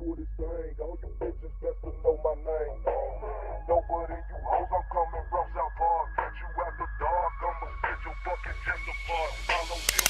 for this thing. All you bitches best to know my name. Nobody you hoes, I'm coming from South Park. Catch you after dark, I'ma spit your fucking chest apart. Follow you.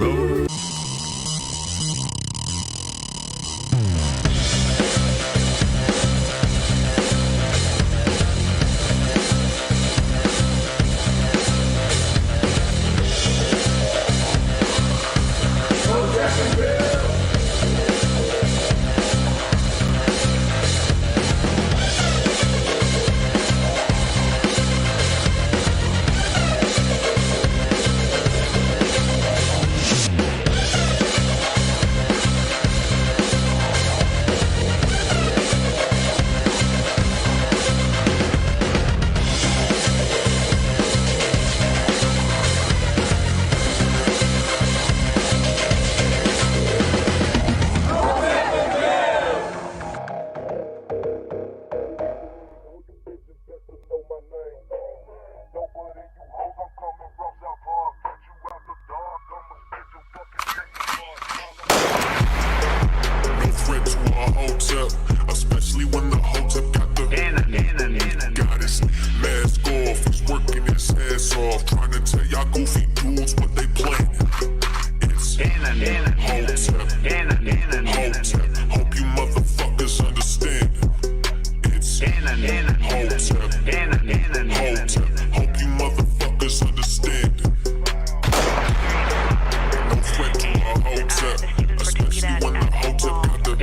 road. No threat to our Hotep, especially when the Hotep got the goddess. Mask off, he's working his ass off, trying to tell y'all goofy dudes what they planning. It's Hotep, Hotep, hope you motherfuckers understand. It's Hotep, Hotep, hope you motherfuckers understand. No threat to our Hotep, especially when the Hotep got the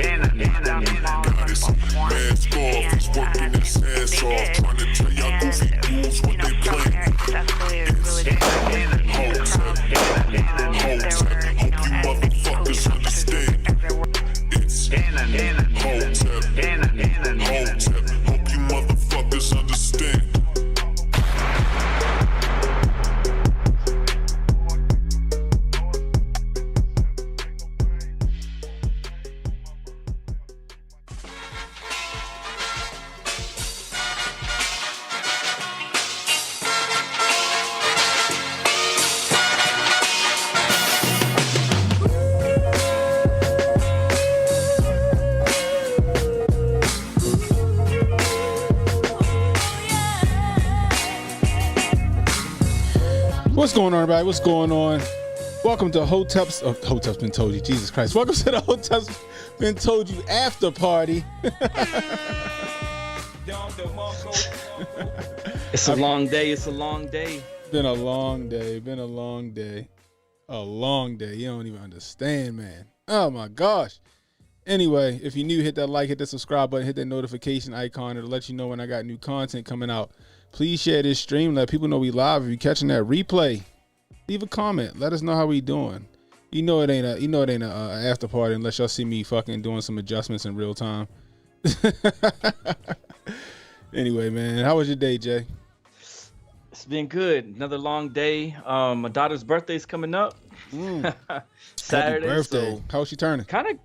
goddess. Mask off, he's working his ass off, trying to tell y'all goofy dudes what they planning. It's Hotep, Hotep, hope you motherfuckers understand. It's Hotep, Hotep, hope you motherfuckers understand. What's going on, everybody? What's going on? Welcome to Hotep's. Oh, Hotep's been told you. Jesus Christ. Welcome to the Hotep's been told you after party. It's a long day. It's a long day. Been a long day. Been a long day. A long day. You don't even understand, man. Oh my gosh. Anyway, if you're new, hit that like, hit that subscribe button, hit that notification icon. It'll let you know when I got new content coming out. Please share this stream. Let people know we live. If you're catching that replay, leave a comment. Let us know how we doing. You know it ain't a after party unless y'all see me fucking doing some adjustments in real time. Anyway, man, how was your day, Jay? It's been good. Another long day. My daughter's birthday's coming up. Saturday. Happy birthday. So How's she turning? kind of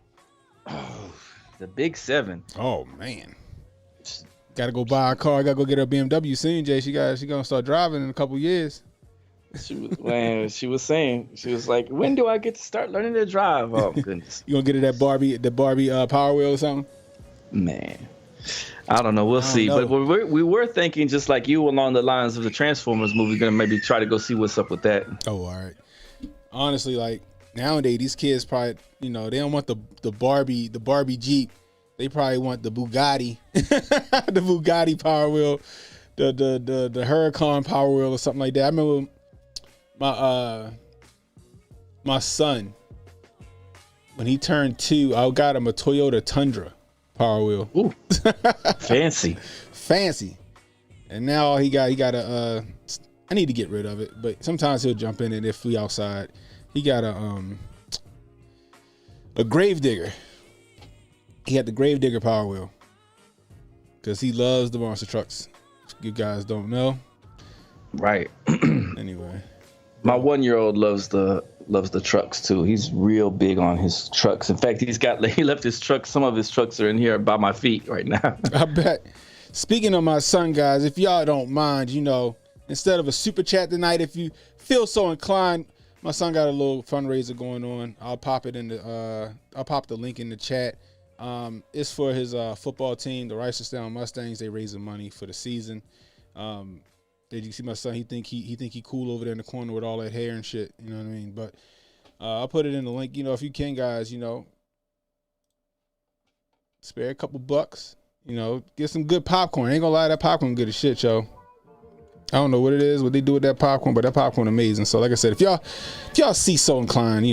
the big 7. Oh man. Gotta go buy a car. Gotta go get her BMW soon, Jay. She gonna start driving in a couple years. She was saying, she was like, when do I get to start learning to drive? Oh goodness. You gonna get her that Barbie Power Wheel or something? Man, I don't know. We'll see. know. But we were thinking just like you along the lines of the Transformers movie. Gonna maybe try to go see what's up with that. Oh, all right. Honestly, like nowadays, these kids probably, they don't want the Barbie Jeep. They probably want the Bugatti, the Bugatti Power Wheel, the Huracan Power Wheel or something like that. I remember my son, when he turned 2, I got him a Toyota Tundra Power Wheel. Ooh, fancy. And now he got a. I need to get rid of it, but sometimes he'll jump in it if we outside. He got a Gravedigger. He had the Gravedigger Power Wheel because he loves the monster trucks. If you guys don't know, Right. anyway. My 1-year-old loves the trucks too. He's real big on his trucks. In fact, he left his truck. Some of his trucks are in here by my feet right now. I bet. Speaking of my son, guys, if y'all don't mind, instead of a super chat tonight, if you feel so inclined, my son got a little fundraiser going on. I'll pop the link in the chat. It's for his football team, the Reisterstown Mustangs. They raising money for the season. Did you see my son? He think he cool over there in the corner with all that hair and shit. You know what I mean? But I'll put it in the link. If you can, guys, spare a couple bucks. Get some good popcorn. Ain't gonna lie, that popcorn good as shit, yo. I don't know what it is, what they do with that popcorn, but that popcorn amazing. So like I said, if y'all see so inclined,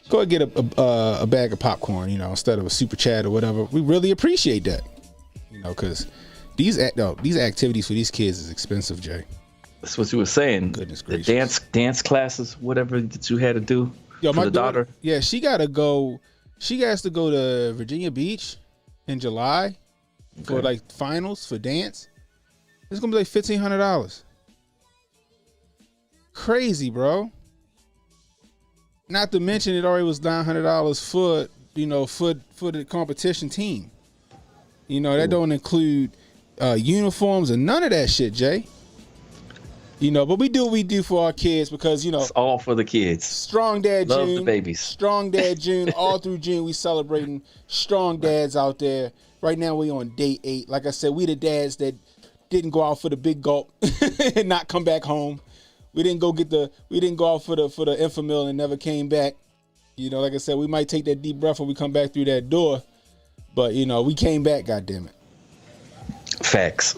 go and get a bag of popcorn, instead of a super chat or whatever. We really appreciate that, because these activities for these kids is expensive, Jay. That's what you were saying. Goodness gracious. The dance classes, whatever that you had to do. Yo, for my the daughter. Yeah, she gotta go. She has to go to Virginia Beach in July for like finals for dance. It's gonna be like $1,500. Crazy, bro. Not to mention it already was $900 for the competition team. That don't include uniforms and none of that shit, Jay. But we do what we do for our kids because it's all for the kids. Strong Dad June. Love the babies. Strong Dad June. All through June we celebrating strong dads out there. Right now we on day 8. Like I said, we the dads that didn't go out for the big gulp and not come back home. We didn't go out for the Infamil and never came back. Like I said, we might take that deep breath when we come back through that door. But we came back, goddammit. Facts.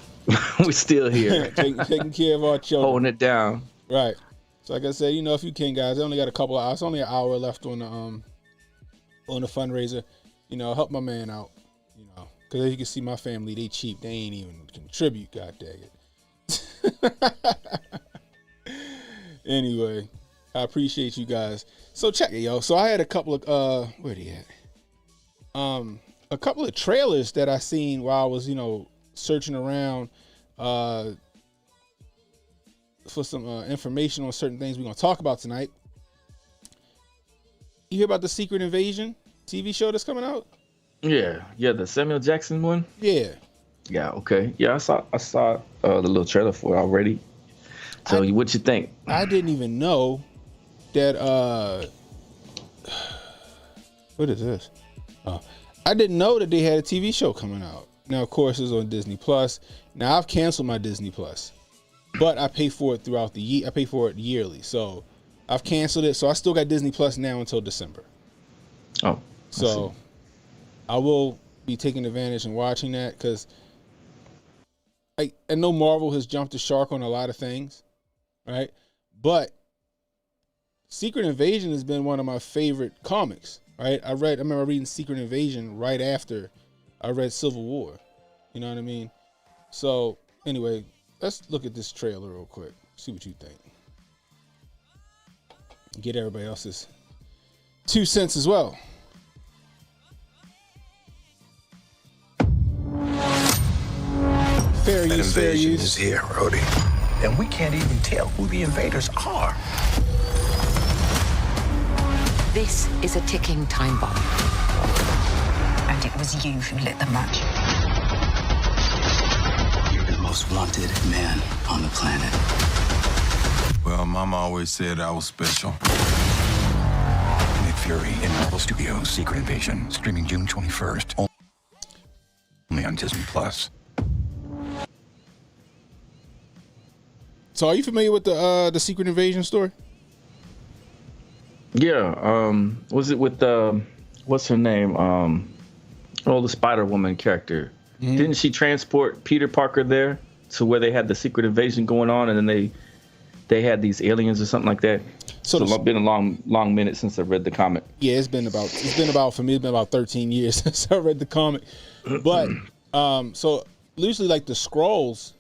We're still here. taking care of our children. Holding it down. Right. So like I said, if you can, guys, I only got a couple of hours. It's only an hour left on the fundraiser. Help my man out. Because as you can see, my family, they cheap. They ain't even contribute, god dang it. Anyway, I appreciate you guys. So check it, yo. So I had a couple of where they at? A couple of trailers that I seen while I was, searching around for some information on certain things we're gonna talk about tonight. You hear about the Secret Invasion TV show that's coming out? Yeah, the Samuel Jackson one. Yeah. Yeah. Okay. Yeah, I saw the little trailer for it already. So what you think? I didn't even know that. What is this? I didn't know that they had a TV show coming out. Now, of course, it's on Disney Plus. Now I've canceled my Disney Plus, but I pay for it throughout the year. I pay for it yearly, so I've canceled it. So I still got Disney Plus now until December. Oh. So I will be taking advantage and watching that because I know Marvel has jumped the shark on a lot of things, right? But Secret Invasion has been one of my favorite comics, right? I remember reading Secret Invasion right after I read Civil War. You know what I mean? So anyway, let's look at this trailer real quick. See what you think. Get everybody else's 2 cents as well. Fair An use, fair invasion use. is here, Rhodey. And we can't even tell who the invaders are. This is a ticking time bomb. And it was you who lit the match. You're the most wanted man on the planet. Well, Mama always said I was special. Nick Fury in Marvel Studios' Secret Invasion, streaming June 21st. Only on Disney Plus. So are you familiar with the Secret Invasion story? Yeah. Was it with what's her name? The Spider-Woman character. Mm-hmm. Didn't she transport Peter Parker there to where they had the Secret Invasion going on, and then they had these aliens or something like that? So it's been a long minute since I read the comic. Yeah, it's been about for me. It's been about 13 years since I read the comic. But so loosely, like the Skrulls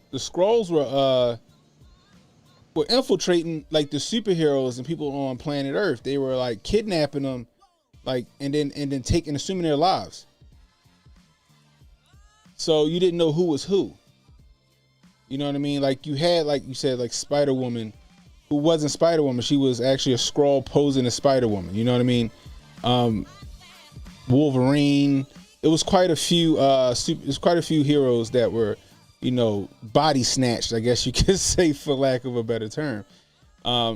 were infiltrating like the superheroes and people on planet Earth. They were like kidnapping them, like and then assuming their lives. So you didn't know who was who. You know what I mean? Like you had, like you said, like Spider-Woman, who wasn't Spider-Woman. She was actually a Skrull posing as Spider-Woman. You know what I mean? Wolverine. It was quite a few. It was quite a few heroes that were, body snatched, I guess you could say, for lack of a better term. I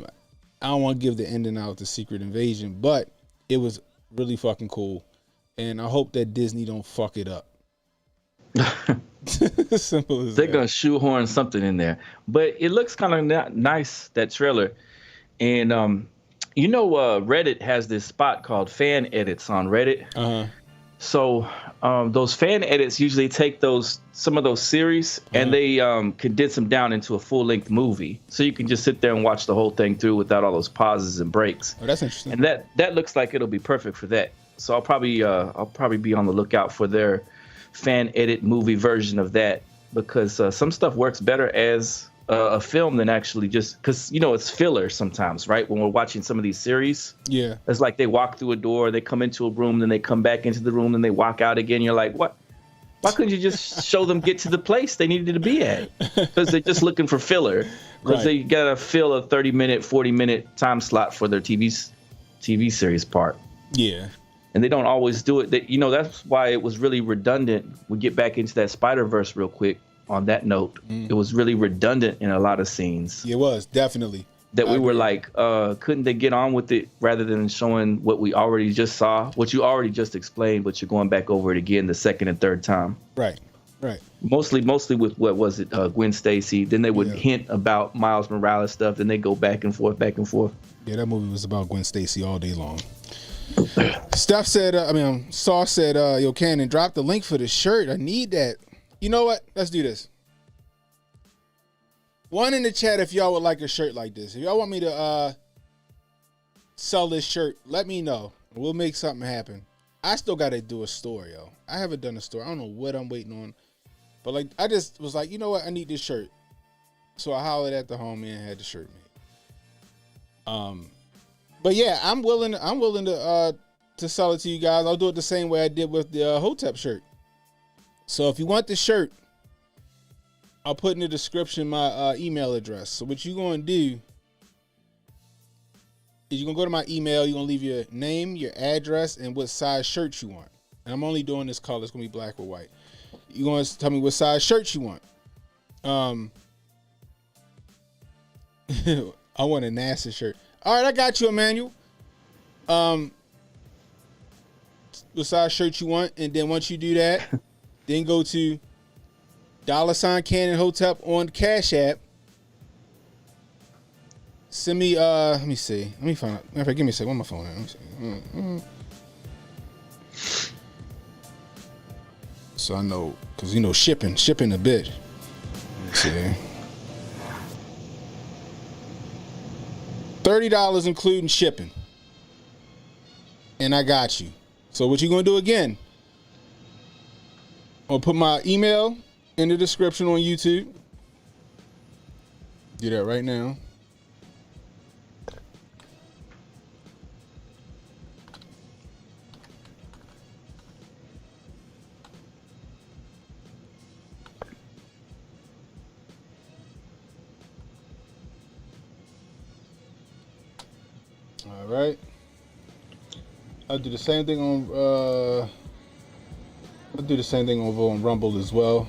don't want to give the ending out to Secret Invasion, but it was really fucking cool, and I hope that Disney don't fuck it up. Simple as They're that. gonna shoehorn something in there, but it looks kind of nice, that trailer, and You know, Reddit has this spot called fan edits on Reddit. So those fan edits usually take some of those series and they condense them down into a full-length movie. So you can just sit there and watch the whole thing through without all those pauses and breaks. Oh, that's interesting. And that looks like it'll be perfect for that. So I'll probably be on the lookout for their fan edit movie version of that, because some stuff works better as a film than actually just because, you know, it's filler sometimes, right? When we're watching some of these series, yeah, it's like they walk through a door, they come into a room, then they come back into the room, then they walk out again. You're like, what? Why couldn't you just show them get to the place they needed to be at? Because they're just looking for filler, because they gotta fill a 30-minute, 40-minute time slot for their TV series part. Yeah. And they don't always do it. You know, that's why it was really redundant. We get back into that Spider-Verse real quick. On that note, it was really redundant in a lot of scenes. It was, definitely. That we were like, couldn't they get on with it rather than showing what we already just saw, what you already just explained, but you're going back over it again the second and third time. Right. Mostly with what was it, Gwen Stacy. Then they would hint about Miles Morales stuff. Then they go back and forth. Yeah, that movie was about Gwen Stacy all day long. Steph said, Sauce said, yo, Cannon, drop the link for the shirt. I need that. You know what? Let's do this. One in the chat if y'all would like a shirt like this. If y'all want me to sell this shirt, let me know. We'll make something happen. I still got to do a store, yo. I haven't done a store. I don't know what I'm waiting on. But like, I just was like, you know what? I need this shirt. So I hollered at the homie and had the shirt made. But yeah, I'm willing to sell it to you guys. I'll do it the same way I did with the Hotep shirt. So if you want the shirt, I'll put in the description my email address. So what you're going to do is you're going to go to my email. You're going to leave your name, your address, and what size shirt you want. And I'm only doing this color. It's going to be black or white. You're going to tell me what size shirt you want. I want a NASA shirt. All right, I got you, Emmanuel. What size shirt you want. And then once you do that, then go to $Cannon Hotep on Cash App. Send me, let me see. Let me find out. Matter of fact, give me a second. Where my phone at? Let me see. So I know, because, you know, shipping a bitch. Let me see. $30 including shipping. And I got you. So what you going to do again? I'll put my email in the description on YouTube. Do that right now. All right. I'll do the same thing on over on Rumble as well.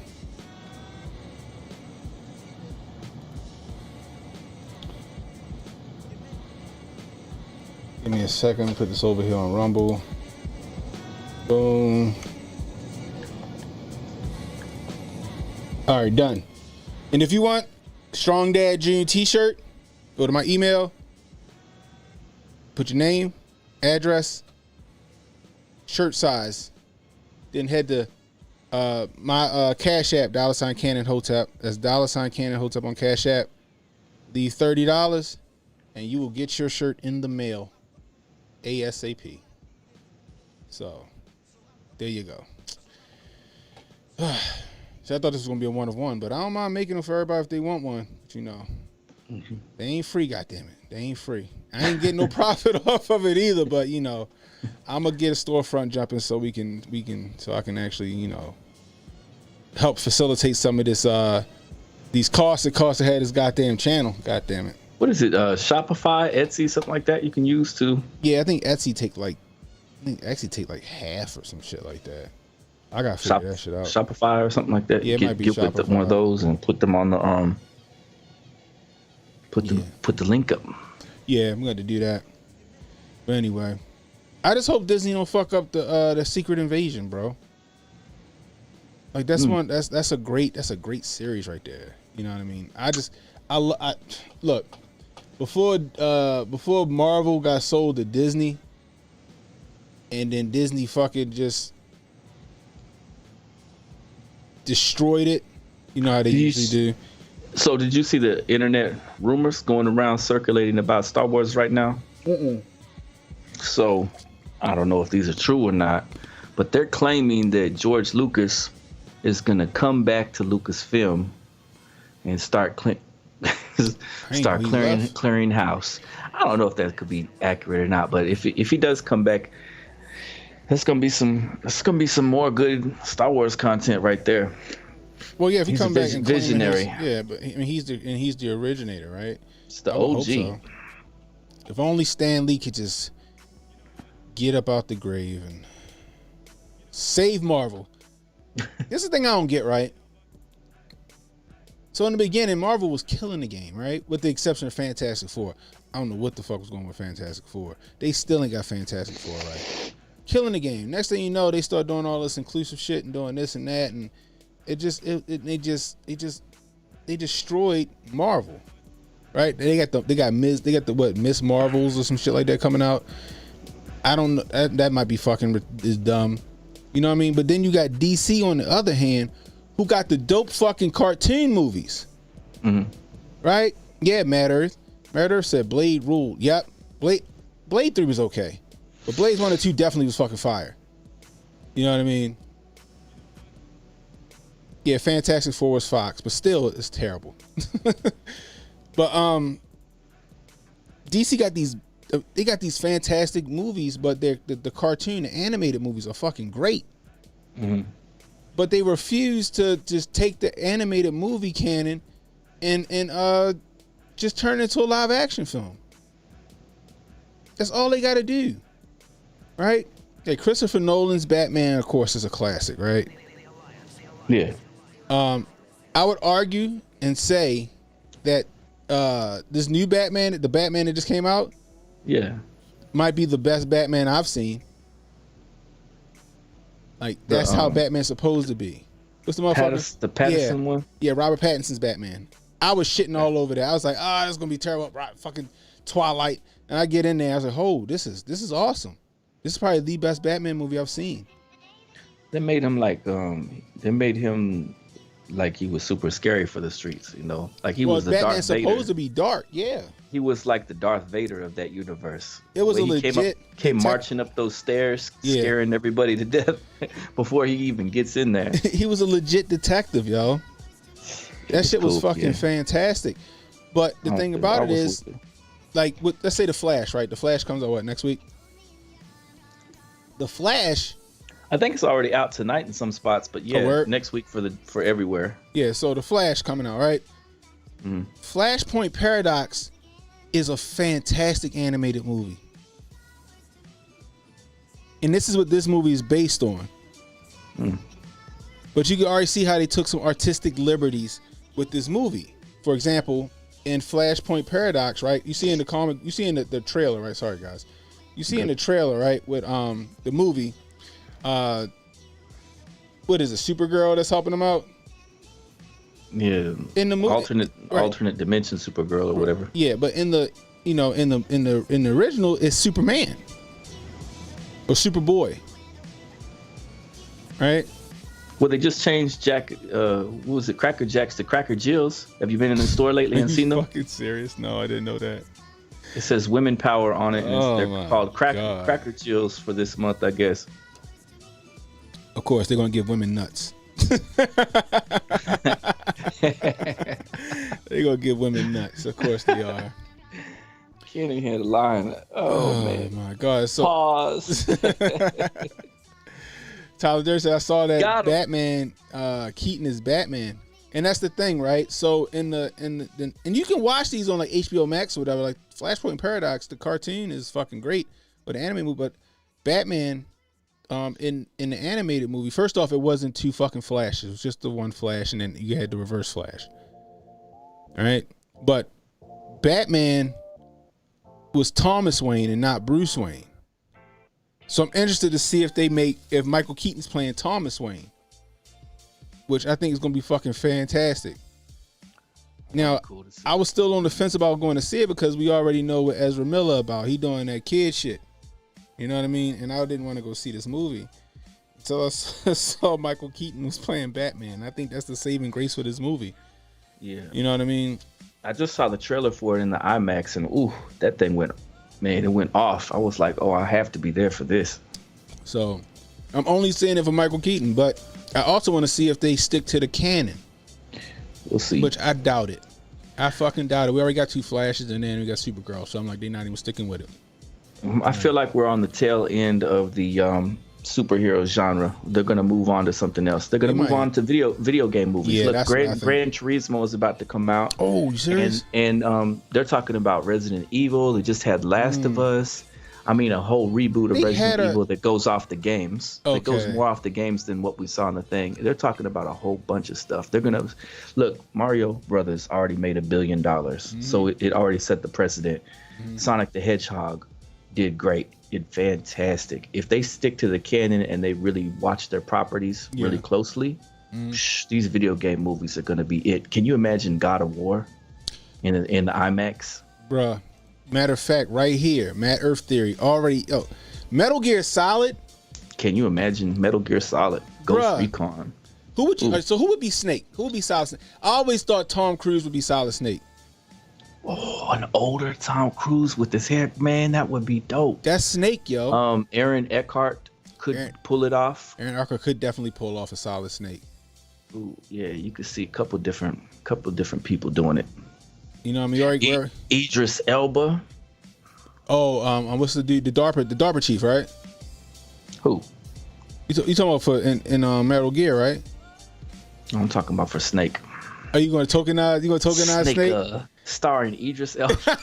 Give me a second. Put this over here on Rumble. Boom. All right, done. And if you want Strong Dad Junior t-shirt, go to my email. Put your name, address, shirt size. Then head to my Cash App, $Cannon Hotep. That's $Cannon Hotep on Cash App. Leave $30, and you will get your shirt in the mail ASAP. So, there you go. So I thought this was going to be a one-of-one, but I don't mind making them for everybody if they want one. But, you know, they ain't free, goddammit. They ain't free. I ain't getting no profit off of it either, but, you know, I'm going to get a storefront jumping so I can actually, you know, help facilitate some of this, these costs that cost to have this goddamn channel. Goddamn it. What is it? Shopify, Etsy, something like that you can use to. Yeah, I think Etsy take like half or some shit like that. I got to figure that shit out. Shopify or something like that. Yeah, it might be get Shopify. With one of those and put them on the put the link up. Yeah, I'm going to do that. But anyway, I just hope Disney don't fuck up the Secret Invasion, bro. Like that's one that's a great series right there. You know what I mean? I look, before Marvel got sold to Disney, and then Disney fucking just destroyed it. You know how they usually do. So did you see the internet rumors going around circulating about Star Wars right now? So I don't know if these are true or not, but they're claiming that George Lucas is gonna come back to Lucasfilm and start clearing house. I don't know if that could be accurate or not, but if he does come back, that's gonna be some more good Star Wars content right there. Well, yeah, if he comes back and visionary, but I mean he's the originator, right? It's the OG. So. If only Stan Lee could just get up out the grave and save Marvel. This is the thing I don't get, right? So in the beginning, Marvel was killing the game, right? With the exception of Fantastic Four. I don't know what the fuck was going with Fantastic Four. They still ain't got Fantastic Four right. Killing the game. Next thing you know, they start doing all this inclusive shit and doing this and that, and they destroyed Marvel, right? They got Miss Marvels or some shit like that coming out. I don't know. That might be fucking is dumb. You know what I mean? But then you got DC on the other hand, who got the dope fucking cartoon movies. Mm-hmm. Right? Yeah, Mad Earth. Mad Earth said Blade ruled. Yep. Blade 3 was okay. But Blade 1 and 2 definitely was fucking fire. You know what I mean? Yeah, Fantastic Four was Fox, but still it's terrible. But DC got these fantastic movies, but the cartoon, the animated movies are fucking great. Mm-hmm. But they refuse to just take the animated movie canon and just turn it into a live action film. That's all they got to do, right? Okay, Christopher Nolan's Batman, of course, is a classic, right? Yeah. I would argue and say that this new Batman, the Batman that just came out, might be the best Batman I've seen. Like that's how Batman's supposed to be. What's the motherfucker? The Pattinson one? Yeah, Robert Pattinson's Batman. I was shitting all over that. I was like, this is gonna be terrible. Fucking Twilight. And I get in there, I was like, oh, this is awesome. This is probably the best Batman movie I've seen. They made him like he was super scary for the streets, you know? Like he was the Batman's Darth Vader. Supposed to be dark, yeah. He was like the Darth Vader of that universe. It was a legit came marching up those stairs, scaring everybody to death before he even gets in there. He was a legit detective, yo. That shit was fucking fantastic. But the thing about it is, like, let's say The Flash, right? The Flash comes out next week? The Flash, I think it's already out tonight in some spots, but next week for everywhere. Yeah, so The Flash coming out, right? Mm-hmm. Flashpoint Paradox is a fantastic animated movie. And this is what this movie is based on. Mm. But you can already see how they took some artistic liberties with this movie. For example, in Flashpoint Paradox, right? You see in the comic, you see in the trailer, right? Sorry, guys. You see in the trailer, right, with the movie, what is it, Supergirl that's helping them out? Yeah. In the movie, alternate dimension Supergirl or whatever. Yeah, but in the original, it's Superman or Superboy, right? Well, they just changed Jack. What was it? Cracker Jacks to Cracker Jills. Have you been in the store lately and seen them? Fucking serious? No, I didn't know that. It says women power on it, and they're called Cracker Jills for this month, I guess. Of course, they're gonna give women nuts. They're gonna give women nuts. Of course they are. Can't even hear the line. Oh man, my God! So pause. Tyler Durden said, I saw that Batman. Keaton is Batman, and that's the thing, right? So and you can watch these on like HBO Max or whatever. Like Flashpoint Paradox, the cartoon is fucking great, but the anime movie, but Batman. In the animated movie, first off, it wasn't two fucking flashes. It was just the one flash, and then you had the reverse flash. All right, but Batman was Thomas Wayne and not Bruce Wayne. So I'm interested to see if Michael Keaton's playing Thomas Wayne, which I think is gonna be fucking fantastic. Now, Cool to see. I was still on the fence about going to see it because we already know what Ezra Miller about. He doing that kid shit. You know what I mean? And I didn't want to go see this movie. So I saw Michael Keaton was playing Batman. I think that's the saving grace for this movie. Yeah. You know what I mean? I just saw the trailer for it in the IMAX, and ooh, that thing went off. I was like, oh, I have to be there for this. So I'm only saying it for Michael Keaton, but I also want to see if they stick to the canon. We'll see. Which I doubt it. I fucking doubt it. We already got 2 Flashes, and then we got Supergirl. So I'm like, they're not even sticking with it. I feel like we're on the tail end of the superhero genre. They're gonna move on to something else. They're gonna move on to video game movies. Yeah, Look, that's what I think. Gran Turismo is about to come out. Oh, you serious? And they're talking about Resident Evil. They just had Last of Us. I mean, a whole reboot of Resident Evil that goes off the games. That goes more off the games than what we saw in the thing. They're talking about a whole bunch of stuff. They're gonna look. Mario Brothers already made $1 billion, so it already set the precedent. Sonic the Hedgehog did great, did fantastic. If they stick to the canon and they really watch their properties really closely, these video game movies are gonna be it. Can you imagine God of War in the IMAX? Bruh. Matter of fact, right here, Mad Earth Theory already. Oh, Metal Gear Solid. Can you imagine Metal Gear Solid, Ghost Recon? Who would you? So who would be Snake? Who would be Solid Snake? I always thought Tom Cruise would be Solid Snake. Oh, an older Tom Cruise with his hair, man, that would be dope. That's Snake, yo. Aaron Eckhart could pull it off. Aaron Eckhart could definitely pull off a Solid Snake. Ooh, yeah, you could see a couple different people doing it. You know what I mean? Idris Elba. Oh, what's the dude? The DARPA chief, right? Who? You talking about for in Metal Gear, right? I'm talking about for Snake. Are you going to tokenize? You going to tokenize Snake? Starring Idris Elba.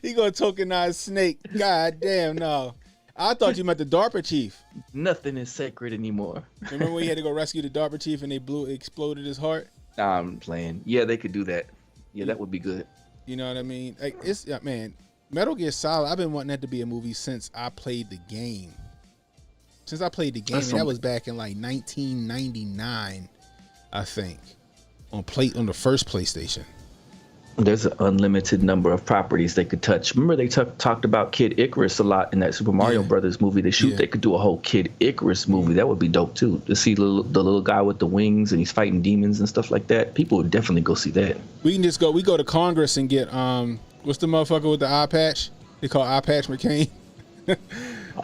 You going to tokenize Snake? God damn, no. I thought you meant the DARPA chief. Nothing is sacred anymore. Remember when he had to go rescue the DARPA chief and exploded his heart? Nah, I'm playing. Yeah, they could do that. Yeah, that would be good. You know what I mean? Like man, Metal Gear Solid. I've been wanting that to be a movie since I played the game. And that was back in like 1999, I think, on the first PlayStation. There's an unlimited number of properties they could touch. Remember they talked about Kid Icarus a lot in that Super Mario Brothers movie. They could do a whole Kid Icarus movie. That would be dope too. To see the little guy with the wings and he's fighting demons and stuff like that. People would definitely go see that. We can just go. We go to Congress and get what's the motherfucker with the eye patch? They call Eye Patch McCain.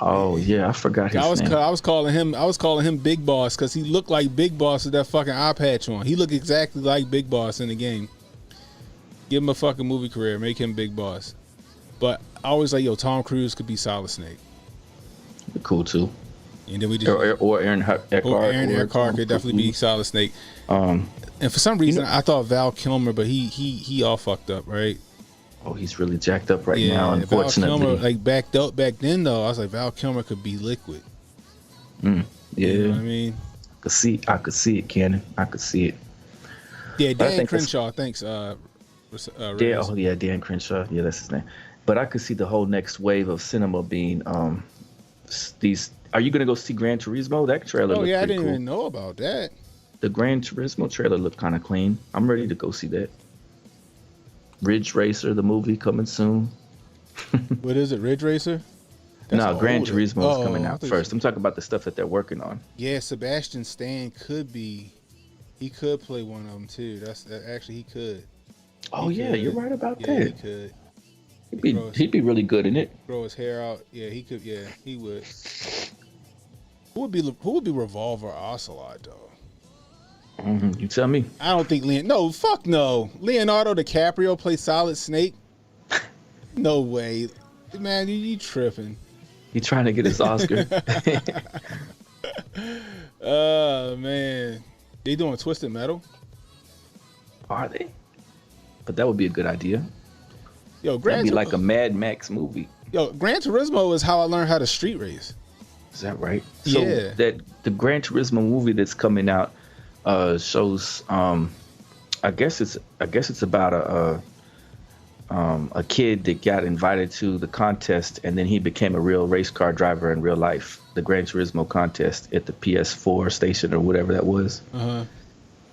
Oh yeah, I forgot his name. I was calling him Big Boss because he looked like Big Boss with that fucking eye patch on. He looked exactly like Big Boss in the game. Give him a fucking movie career. Make him Big Boss. But I always like, Tom Cruise could be Solid Snake. Cool too. And then we just or Aaron Eckhart. Aaron Eckhart could definitely be Solid Snake. And for some reason, I thought Val Kilmer, but he all fucked up, right? Oh, he's really jacked up right now. Unfortunately, Val Kilmer, like back then though, I was like, Val Kilmer could be Liquid. Yeah, you know what I mean, I could see it, Cannon. I could see it. Yeah, Dan Crenshaw. Thanks. Dan Crenshaw. Yeah, that's his name. But I could see the whole next wave of cinema being these. Are you gonna go see Gran Turismo? That trailer. Oh yeah, I didn't cool. even know about that. The Gran Turismo trailer looked kind of clean. I'm ready to go see that. Ridge Racer, the movie coming soon. What is it, Ridge Racer? No, Gran Turismo is coming out first. I'm talking about the stuff that they're working on. Yeah, Sebastian Stan could play one of them too. Actually he could. Oh yeah, you're right about that. He could. He'd be really good in it. Grow his hair out. Yeah, he could. Yeah, he would. Who would be Revolver Ocelot though? You tell me. I don't think no. Fuck no. Leonardo DiCaprio play Solid Snake? No way, man. You tripping? He trying to get his Oscar. Oh man, they doing Twisted Metal? Are they? But that would be a good idea. That'd be like a Mad Max movie. Gran Turismo is how I learned how to street race. Is that right? So yeah. That the Gran Turismo movie that's coming out shows. I guess it's about a kid that got invited to the contest and then he became a real race car driver in real life. The Gran Turismo contest at the PS4 station or whatever that was.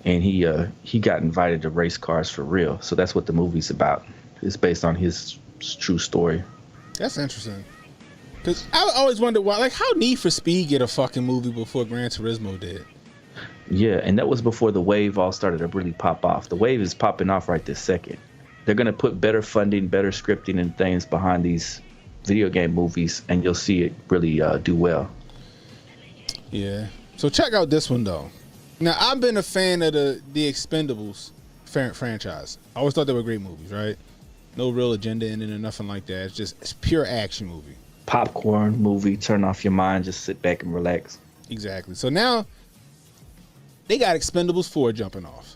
and he got invited to race cars for real. So that's what the movie's about. It's based on his true story. That's interesting. Cause I always wondered why, like, how Need for Speed get a fucking movie before Gran Turismo did? Yeah, and that was before the wave all started to really pop off. The wave is popping off right this second. They're gonna put better funding, better scripting, and things behind these video game movies, and you'll see it really do well. Yeah. So check out this one though. Now I've been a fan of the Expendables franchise. I always thought they were great movies, right? No real agenda in it or nothing like that. It's pure action movie. Popcorn movie, turn off your mind, just sit back and relax. Exactly. So now they got Expendables 4 jumping off.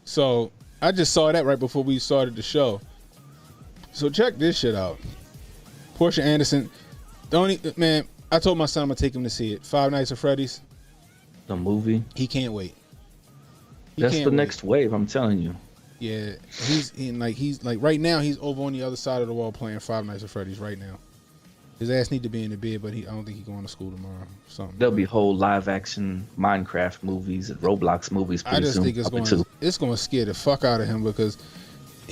So I just saw that right before we started the show. So check this shit out. Portia Anderson. Man, I told my son I'm gonna take him to see it. Five Nights at Freddy's. The movie. He can't wait. That's the next wave, I'm telling you. Yeah, he's like right now he's over on the other side of the wall playing Five Nights at Freddy's right now. His ass need to be in the bed, but I don't think he's going to school tomorrow. Something. There'll be whole live action Minecraft movies and Roblox movies pretty soon. I just think it's going to scare the fuck out of him because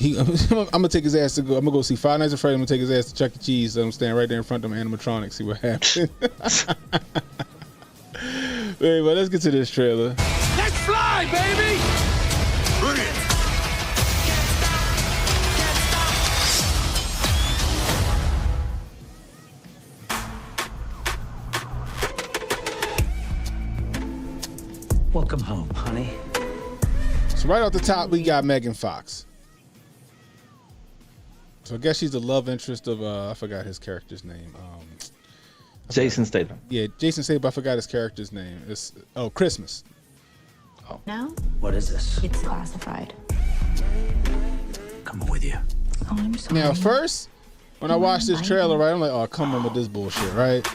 I'm gonna take his ass to go. I'm gonna go see Five Nights at Freddy's. I'm gonna take his ass to Chuck E. Cheese. So I'm standing right there in front of them animatronics. See what happens. Hey, but let's get to this trailer. Let's fly, baby! Bring it! Welcome home, honey. So right off the top, we got Megan Fox. So I guess she's the love interest of I forgot his character's name. Jason Statham. Yeah, Jason Statham. But I forgot his character's name. It's Christmas. Oh. No? What is this? It's classified. Coming with you. Oh, I'm sorry. Now, first, when I watched this trailer, right, I'm like, oh, come on with this bullshit, right?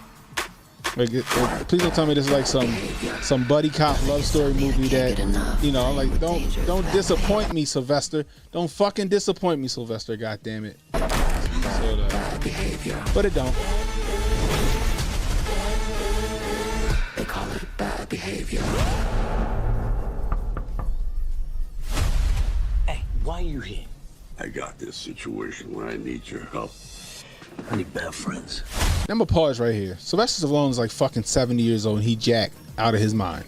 Like, please don't tell me this is like some buddy cop love story movie that, you know, like don't disappoint me, Sylvester. Don't fucking disappoint me, Sylvester. God damn it. But it don't. They call it bad behavior. Hey, why are you here? I got this situation where I need your help. I need bad friends. I'm gonna pause right here. Sylvester Stallone's like fucking 70 years old and he jacked out of his mind.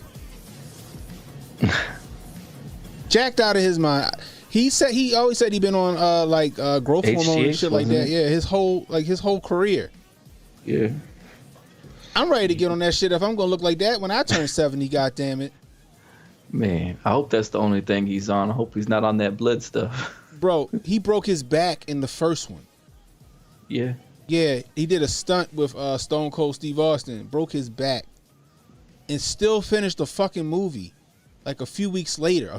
Jacked out of his mind. He always said he'd been on growth hormone and shit like that. Yeah, his whole career. Yeah. I'm ready to get on that shit if I'm gonna look like that when I turn 70, goddamn it. Man, I hope that's the only thing he's on. I hope he's not on that blood stuff. Bro, he broke his back in the first one. Yeah. Yeah, he did a stunt with Stone Cold Steve Austin, broke his back, and still finished the fucking movie like a few weeks later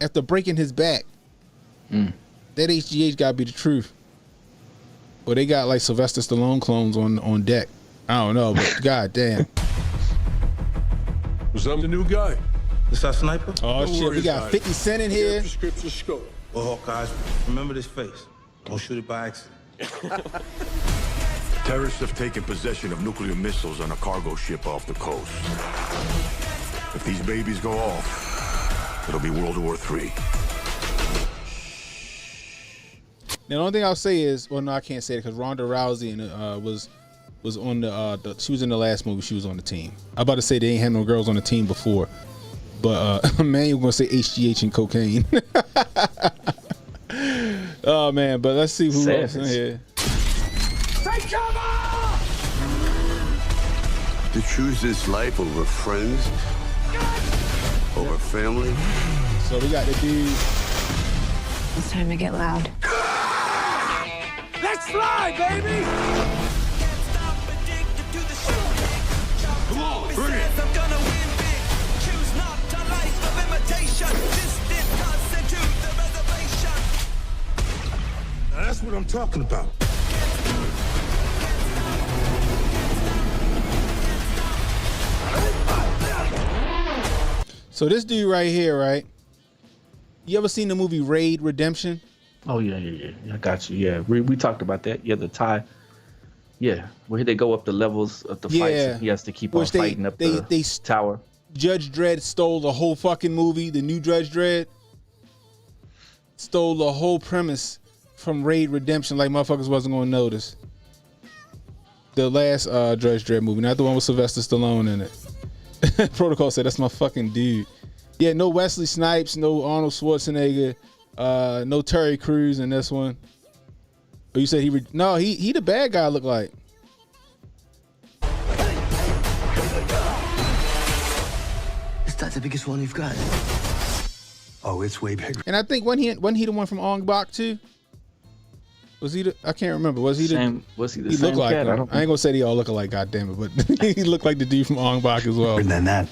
after breaking his back. That HGH gotta be the truth. Well, they got like Sylvester Stallone clones on deck. I don't know, but goddamn. Was that the new guy? This our sniper? Oh shit, we got 50 Cent in here. Prescription scope. Well, Hawkeyes, remember this face. Don't shoot it by accident. Terrorists have taken possession of nuclear missiles on a cargo ship off the coast. If these babies go off, it'll be World War III. Now, the only thing I'll say is, well, no, I can't say it because Ronda Rousey was on she was in the last movie. She was on the team. I'm about to say they ain't had no girls on the team before, but man, you're gonna say HGH and cocaine. Oh man, but let's see who else in here. Take cover! To choose this life over friends, over family. So we got the dude. It's time to get loud. Let's fly, baby! Come on, bring it! I'm gonna win big. Choose not a life of imitation. Distant constant to the reservation. Now that's what I'm talking about. So this dude right here, right? You ever seen the movie Raid Redemption? Oh yeah. I got you. Yeah, we talked about that. Yeah, the tie. Yeah, where they go up the levels of the fights. And he has to keep on fighting up the tower. Judge Dredd stole the whole fucking movie. The new Judge Dredd stole the whole premise from Raid Redemption, like motherfuckers wasn't gonna notice. The last Judge Dredd movie, not the one with Sylvester Stallone in it. Protocol said that's my fucking dude. Yeah, no Wesley Snipes, no Arnold Schwarzenegger, no Terry Crews in this one. But you said he the bad guy look like. Is that the biggest one you've got? Oh, it's way bigger. And I think wasn't he the one from Ong Bak too? Was he the? I can't remember. Was he the? Same, was he the he same looked like cat? him. I ain't gonna say they all look alike, goddamn it, but he looked like the dude from Ong Bak as well. Bigger than that.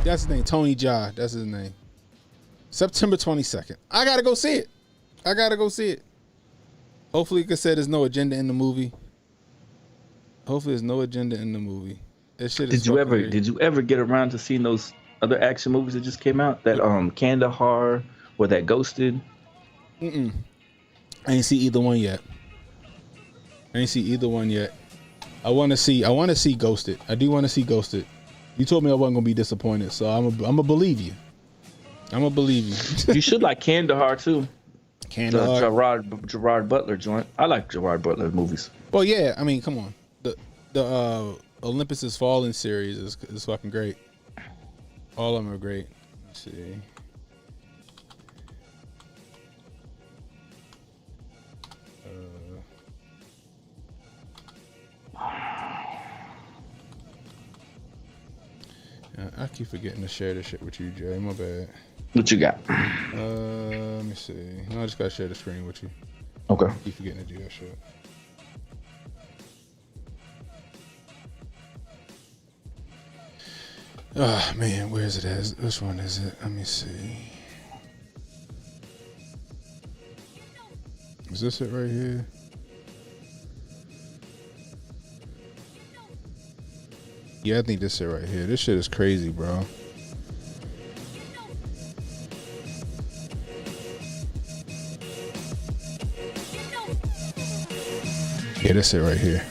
That's his name, Tony Jaa. That's his name. September 22nd. I gotta go see it. Hopefully, like I said, there's no agenda in the movie. Hopefully, there's no agenda in the movie. That shit is. Did you ever get around to seeing those other action movies that just came out? That Kandahar or that Ghosted? I ain't see either one yet. I want to see Ghosted. I do want to see Ghosted. You told me I wasn't gonna be disappointed, so I'm gonna believe you. You should like Kandahar too. Kandahar. The Gerard Butler joint. I like Gerard Butler movies. Well, yeah. I mean, come on. The Olympus Has Fallen series is fucking great. All of them are great. Let's see. I keep forgetting to share this shit with you, Jay. My bad. What you got? Let me see. No, I just gotta share the screen with you. Okay. I keep forgetting to do that shit. Oh man, where is it at? Which one is it? Let me see. Is this it right here? Yeah, I think this shit right here. This shit is crazy, bro. Yeah, this it right here.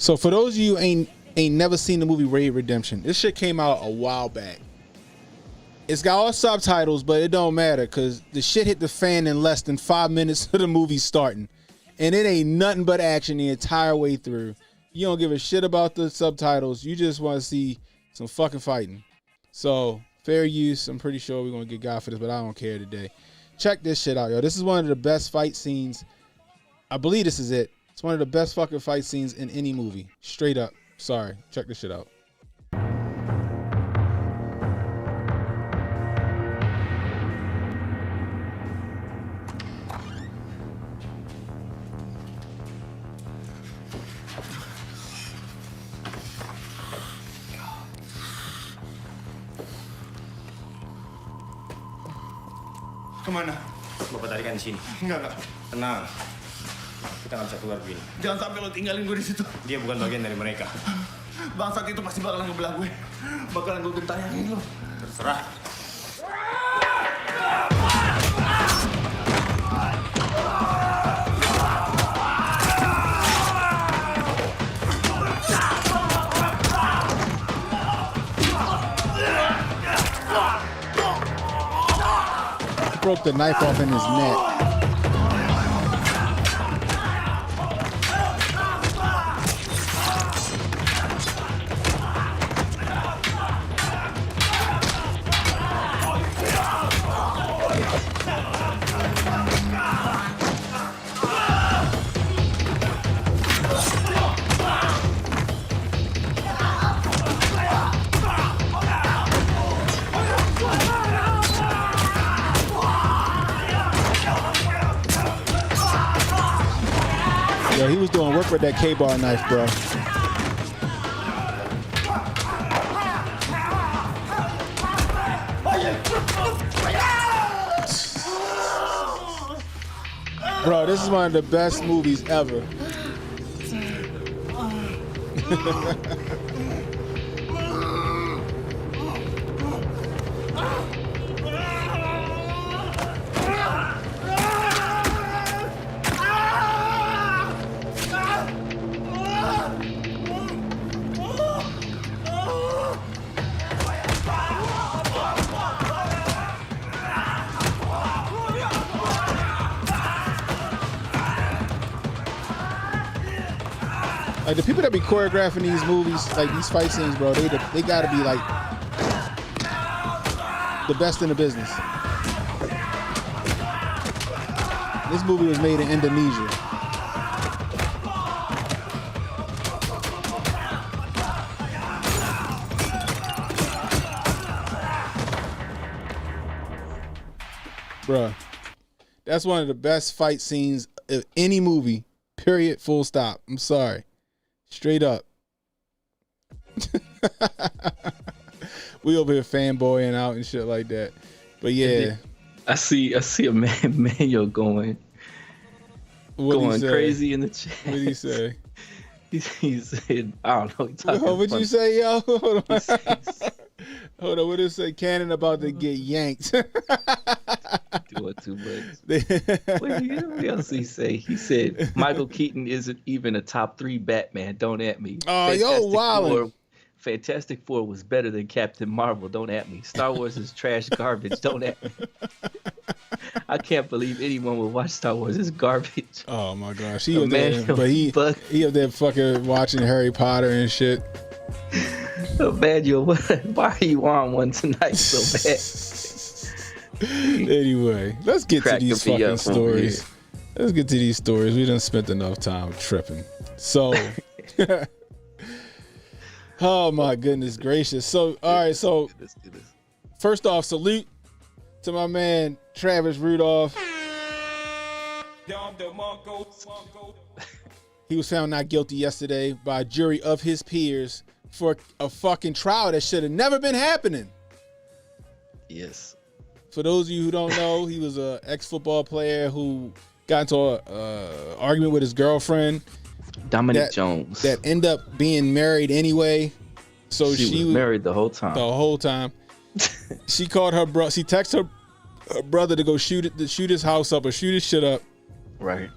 So for those of you who ain't never seen the movie Raid Redemption, this shit came out a while back. It's got all subtitles, but it don't matter because the shit hit the fan in less than 5 minutes of the movie starting. And it ain't nothing but action the entire way through. You don't give a shit about the subtitles. You just want to see some fucking fighting. So, fair use. I'm pretty sure we're going to get God for this, but I don't care today. Check this shit out, yo. This is one of the best fight scenes. I believe this is it. It's one of the best fucking fight scenes in any movie. Straight up. Sorry. Check this shit out. Kemana? Bapak tadi kan di sini. Enggak. Tenang. Kita nggak bisa keluar begini. Jangan sampai lo tinggalin gue di situ. Dia bukan bagian dari mereka. Bangsat itu pasti bakalan ngebelah gue. Bakalan gue gentayangi lo. Terserah. Broke the knife off in his neck. Yo, he was doing work with that K-bar knife, bro. Bro, this is one of the best movies ever. Like the people that be choreographing these movies, like these fight scenes, bro, they gotta be like the best in the business. This movie was made in Indonesia. Bruh, that's one of the best fight scenes of any movie, period, full stop. I'm sorry. Straight up. We over here fanboying out and shit like that. But yeah. I see a Manuel going crazy in the chat. What did he say? He said, I don't know. What'd you say, yo? Hold on. Hold on, what did it say? Cannon about to get yanked. Doing too much. What else he say? He said Michael Keaton isn't even a top 3 Batman. Don't at me. Oh, yo, wow. Fantastic Four was better than Captain Marvel. Don't at me. Star Wars is trash garbage. Don't at me. I can't believe anyone would watch Star Wars. It's garbage. Oh my gosh, he up there fucking watching Harry Potter and shit. Emmanuel, why are you on one tonight so bad? Anyway, let's get to these fucking stories. Let's get to these stories. We done spent enough time tripping. So, oh my goodness gracious. So, all right. So, first off, salute to my man Travis Rudolph. He was found not guilty yesterday by a jury of his peers for a fucking trial that should have never been happening. Yes. For those of you who don't know, he was an ex-football player who got into an argument with his girlfriend, Dominic Jones, that ended up being married anyway. So she was married the whole time. The whole time. She called her brother. She texted her brother to go shoot his house up or shoot his shit up. Right.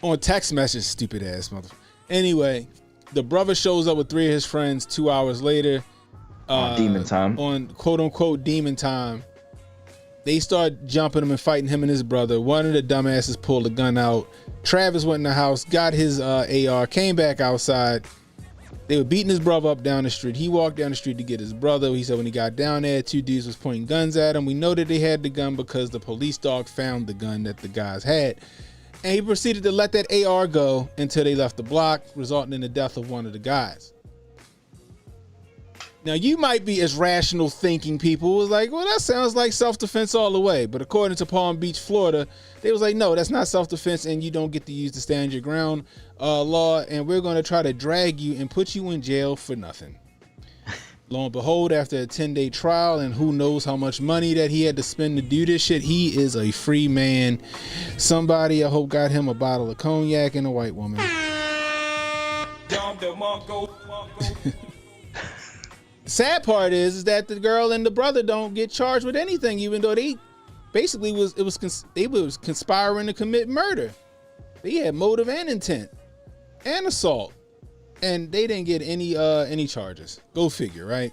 On text message, stupid ass motherfucker. Anyway, the brother shows up with 3 of his friends 2 hours later. On demon time. On quote unquote demon time. They start jumping him and fighting him and his brother. One of the dumbasses pulled a gun out. Travis went in the house, got his AR, came back outside. They were beating his brother up down the street. He walked down the street to get his brother. He said when he got down there, 2 dudes was pointing guns at him. We know that they had the gun because the police dog found the gun that the guys had. And he proceeded to let that AR go until they left the block, resulting in the death of one of the guys. Now, you might be as rational thinking people was like, well, that sounds like self-defense all the way. But according to Palm Beach, Florida, they was like, no, that's not self-defense, and you don't get to use the stand your ground law, and we're going to try to drag you and put you in jail for nothing. Lo and behold, after a 10-day trial and who knows how much money that he had to spend to do this shit, he is a free man. Somebody, I hope, got him a bottle of cognac and a white woman. Sad part is that the girl and the brother don't get charged with anything, even though they basically was conspiring to commit murder. They had motive and intent and assault, and they didn't get any charges. Go figure, right?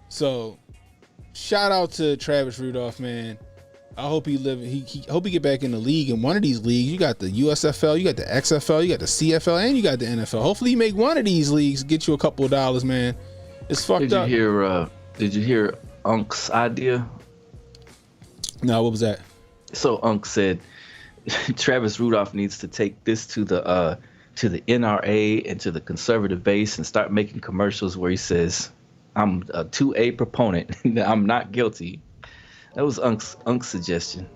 So, shout out to Travis Rudolph, man. I hope he hope he get back in the league. In one of these leagues, you got the USFL, you got the XFL, you got the CFL, and you got the NFL. Hopefully, you make one of these leagues, get you a couple of dollars, man. It's fucked up. Did you hear Unk's idea? No, what was that? So Unk said Travis Rudolph needs to take this to the NRA and to the conservative base and start making commercials where he says, "I'm a 2A proponent. I'm not guilty." That was Unk's suggestion.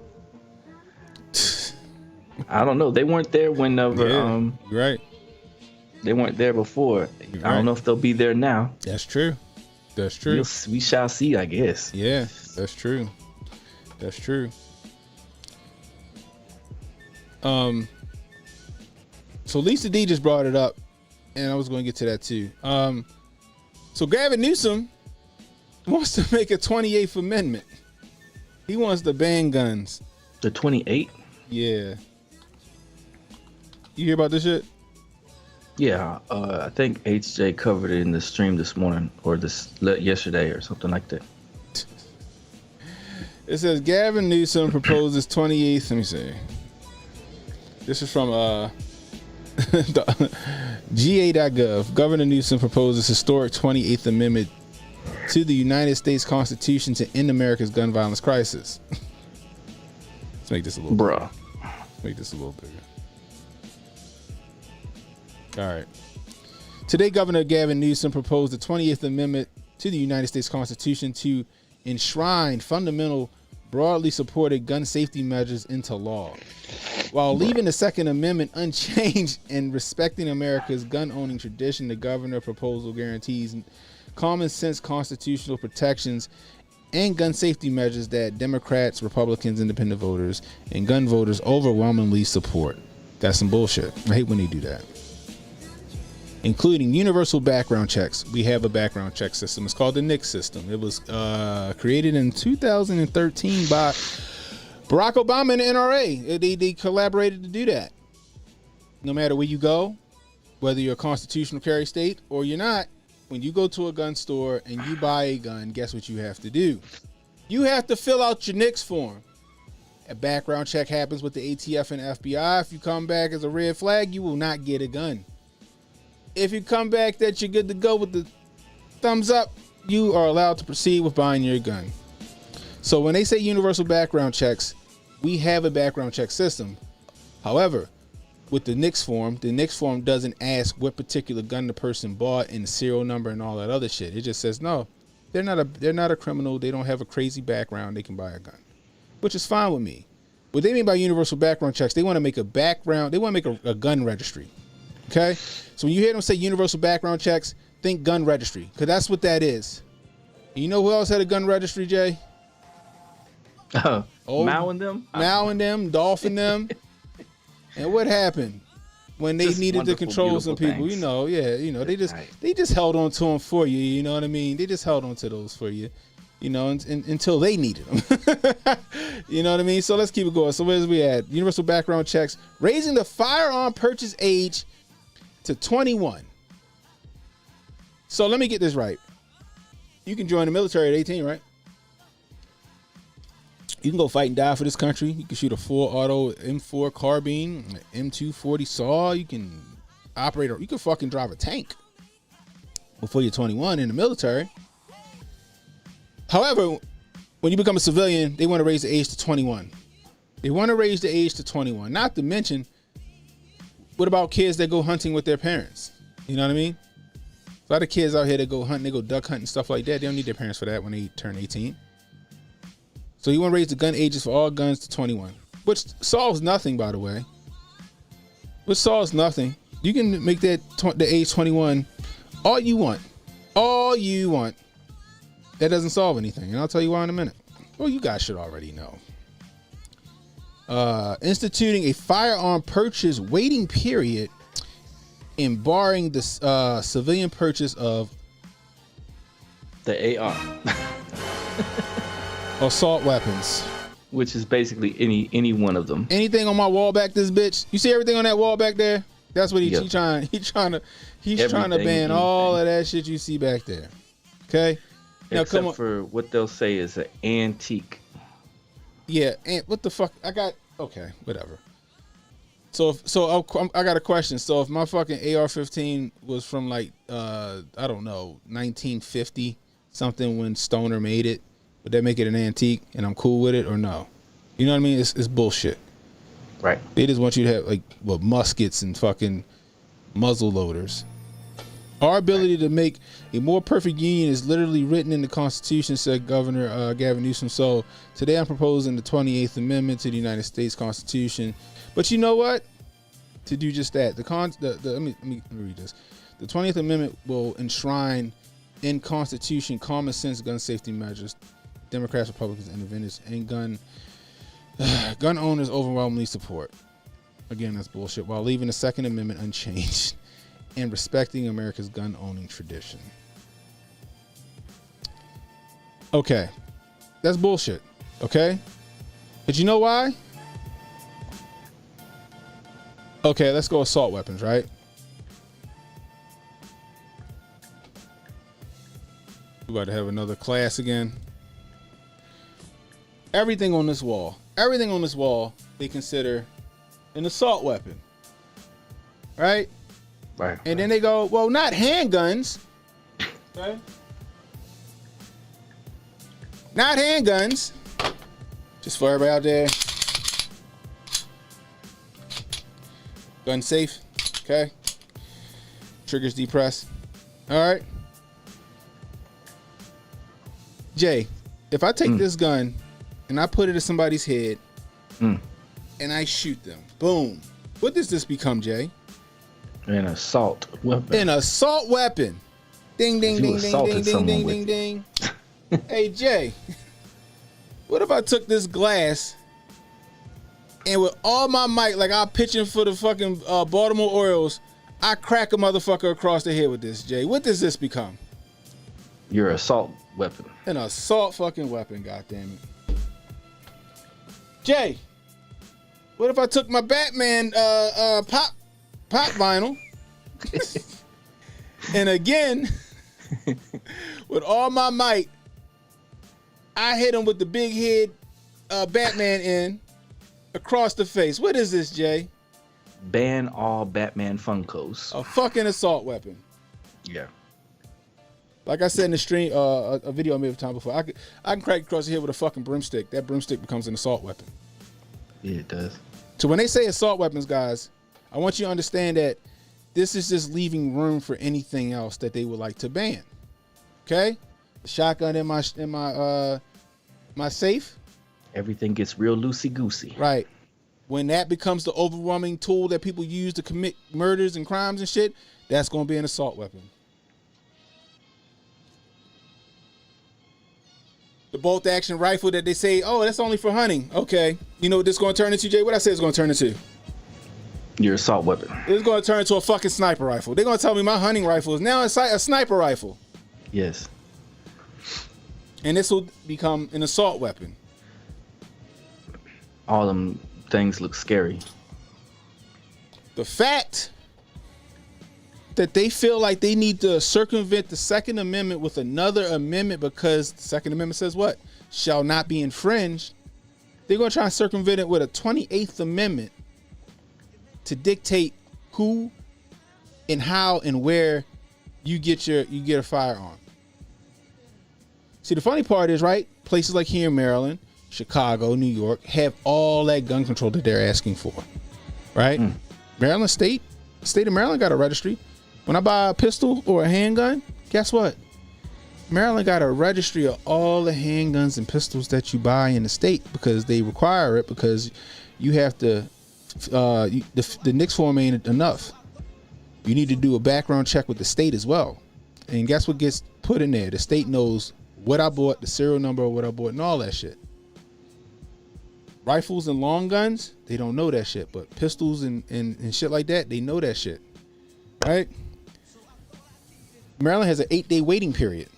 I don't know. They weren't there whenever. Yeah, you're right. They weren't there before. I don't know if they'll be there now. That's true. That's true. We shall see, I guess. Yeah, that's true. That's true. So Lisa D just brought it up, and I was going to get to that too. So Gavin Newsom wants to make a 28th Amendment. He wants to ban guns. The 28? Yeah. You hear about this shit? Yeah, I think HJ covered it in the stream this morning or yesterday or something like that. It says Gavin Newsom proposes 28th. Let me see. This is from GA.gov. Governor Newsom proposes historic 28th Amendment to the United States Constitution to end America's gun violence crisis. Let's make this a little bigger. Let's make this a little bigger. All right. Today, Governor Gavin Newsom proposed the 28th Amendment to the United States Constitution to enshrine fundamental, broadly supported gun safety measures into law, while leaving the Second Amendment unchanged and respecting America's gun-owning tradition. The governor proposal guarantees common sense constitutional protections and gun safety measures that Democrats, Republicans, independent voters, and gun voters overwhelmingly support. That's some bullshit. I hate when they do that. Including universal background checks. We have a background check system. It's called the NICS system. It was created in 2013 by Barack Obama and the NRA. They collaborated to do that. No matter where you go, whether you're a constitutional carry state or you're not, when you go to a gun store and you buy a gun, guess what you have to do? You have to fill out your NICS form. A background check happens with the ATF and FBI. If you come back as a red flag, you will not get a gun. If you come back that you're good to go with the thumbs up, you are allowed to proceed with buying your gun. So when they say universal background checks, we have a background check system. However, with the NICS form doesn't ask what particular gun the person bought and the serial number and all that other shit. It just says, no, they're not a criminal. They don't have a crazy background. They can buy a gun, which is fine with me. What they mean by universal background checks, they want to make a background. They want to make a gun registry. Okay, so when you hear them say universal background checks, think gun registry, because that's what that is. And you know who else had a gun registry, Jay? Mao and them, Dolph and them. And what happened when they needed to control some people? Things. They just held on to them for you. You know what I mean? They just held on to those for you. Until they needed them. You know what I mean? So let's keep it going. So where's we at? Universal background checks, raising the firearm purchase age to 21. So let me get this right. You can join the military at 18, right? You can go fight and die for this country. You can shoot a full auto M4 carbine, M240 saw. You can you can fucking drive a tank before you're 21 in the military. However, when you become a civilian, they want to raise the age to 21. They want to raise the age to 21. Not to mention, what about kids that go hunting with their parents? You know what I mean? A lot of kids out here that go hunting, they go duck hunting, stuff like that. They don't need their parents for that when they turn 18. So you want to raise the gun ages for all guns to 21, which solves nothing, by the way. Which solves nothing. You can make that the age 21 all you want. All you want. That doesn't solve anything, and I'll tell you why in a minute. Well, you guys should already know. Instituting a firearm purchase waiting period and barring the civilian purchase of the AR. Assault weapons. Which is basically any one of them. Anything on my wall back this bitch. You see everything on that wall back there? That's what he's trying to ban all of that shit you see back there. Okay? Now, except for what they'll say is an antique. Yeah, and what the fuck? Okay, whatever. So I got a question. So if my fucking AR-15 was from like I don't know 1950 something when Stoner made it, would that make it an antique and I'm cool with it or no? You know what I mean? It's bullshit. Right. They just want you to have muskets and fucking muzzle loaders. Our ability to make a more perfect union is literally written in the Constitution, said Governor Gavin Newsom. So today I'm proposing the 28th Amendment to the United States Constitution. But you know what? To do just that, let me read this. The 20th Amendment will enshrine in Constitution common sense gun safety measures. Democrats, Republicans, Independents, and gun owners overwhelmingly support. Again, that's bullshit. While leaving the Second Amendment unchanged and respecting America's gun-owning tradition. Okay. That's bullshit. Okay? But you know why? Okay, let's go assault weapons, right? We're about to have another class again. Everything on this wall, they consider an assault weapon. right? Right. And then they go, well, not handguns. Okay. Not handguns. Just for everybody out there. Gun safe. Okay. Triggers depressed. All right. Jay, if I take this gun and I put it in somebody's head and I shoot them, boom. What does this become, Jay? An assault weapon. An assault weapon. Ding, ding, ding, ding, ding, ding, ding, ding, ding. Hey, Jay, what if I took this glass and with all my might, like I'm pitching for the fucking Baltimore Orioles, I crack a motherfucker across the head with this, Jay? What does this become? Your assault weapon. An assault fucking weapon, goddammit. Jay, what if I took my Batman pop vinyl and again, with all my might, I hit him with the big head Batman in across the face. What is this, Jay? Ban all Batman Funkos. A fucking assault weapon. Yeah. Like I said in the stream, a video I made a time before, I can crack you across the head with a fucking broomstick. That broomstick becomes an assault weapon. Yeah, it does. So when they say assault weapons, guys, I want you to understand that this is just leaving room for anything else that they would like to ban. Okay? The shotgun in my safe. Everything gets real loosey-goosey. Right. When that becomes the overwhelming tool that people use to commit murders and crimes and shit, that's going to be an assault weapon. The bolt action rifle that they say, oh, that's only for hunting. Okay. You know what this is going to turn into, Jay? What I said it's going to turn into? Your assault weapon. It's going to turn into a fucking sniper rifle. They're going to tell me my hunting rifle is now a sniper rifle. Yes. And this will become an assault weapon. All them things look scary. The fact that they feel like they need to circumvent the Second Amendment with another amendment because the Second Amendment says what? Shall not be infringed. They're going to try and circumvent it with a 28th Amendment to dictate who and how and where you get a firearm. See, the funny part is, right, places like here in Maryland, Chicago, New York have all that gun control that they're asking for, right? Maryland state of Maryland got a registry. When I buy a pistol or a handgun, guess what? Maryland got a registry of all the handguns and pistols that you buy in the state because they require it because you have to, the NICS form ain't enough. You need to do a background check with the state as well. And guess what gets put in there? The state knows what I bought, the serial number of what I bought, and all that shit. Rifles and long guns, they don't know that shit. But pistols and shit like that, they know that shit. Right? Maryland has an 8-day waiting period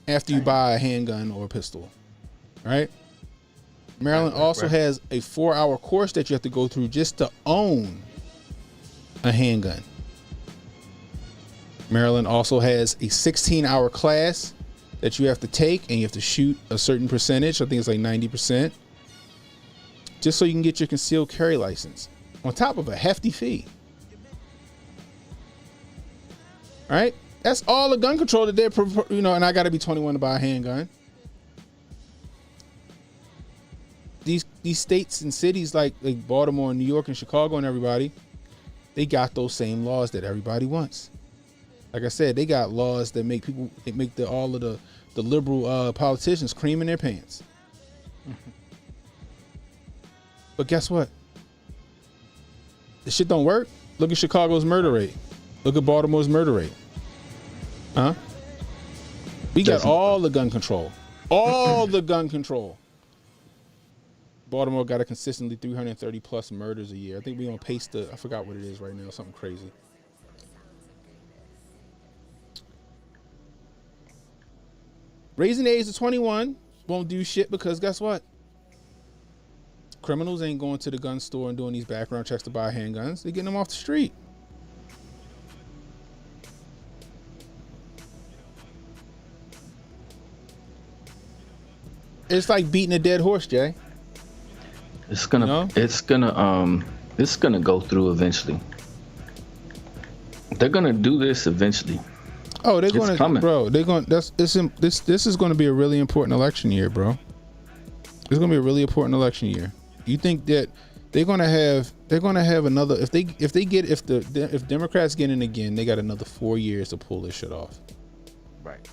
after you buy a handgun or a pistol. Right? Maryland also has a 4-hour course that you have to go through just to own a handgun. Maryland also has a 16-hour class that you have to take, and you have to shoot a certain percentage. I think it's like 90%. Just so you can get your concealed carry license. On top of a hefty fee. All right? That's all the gun control that they're, and I got to be 21 to buy a handgun. These states and cities like Baltimore and New York and Chicago and everybody, they got those same laws that everybody wants. Like I said, they got laws that make all of the liberal politicians cream in their pants. But guess what? This shit don't work. Look at Chicago's murder rate. Look at Baltimore's murder rate. Huh? We got all the gun control. All the gun control. Baltimore got a consistently 330 plus murders a year. I think we on pace to, I forgot what it is right now, something crazy. Raising the age to 21 won't do shit because guess what? Criminals ain't going to the gun store and doing these background checks to buy handguns. They're getting them off the street. It's like beating a dead horse, Jay. It's gonna go through eventually. They're gonna do this eventually. Oh, they're going to, bro. They're going. This is going to be a really important election year, bro. It's going to be a really important election year. You think that they're going to have another if Democrats get in again, they got another 4 years to pull this shit off. Right.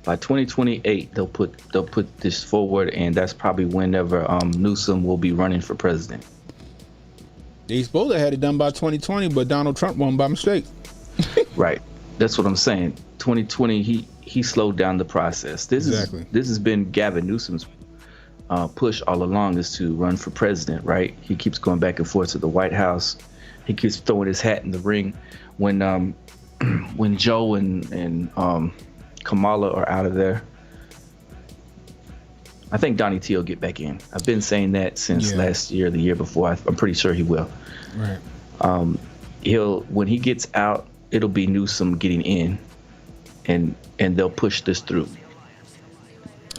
By 2028, they'll put this forward, and that's probably whenever Newsom will be running for president. They supposed to have it done by 2020, but Donald Trump won by mistake. Right. That's what I'm saying. 2020, he slowed down the process. This has been Gavin Newsom's push all along, is to run for president, right? He keeps going back and forth to the White House. He keeps throwing his hat in the ring. When Joe and Kamala are out of there, I think Donnie T will get back in. I've been saying that since last year, the year before. I'm pretty sure he will. Right. When he gets out, it'll be Newsom getting in, and they'll push this through.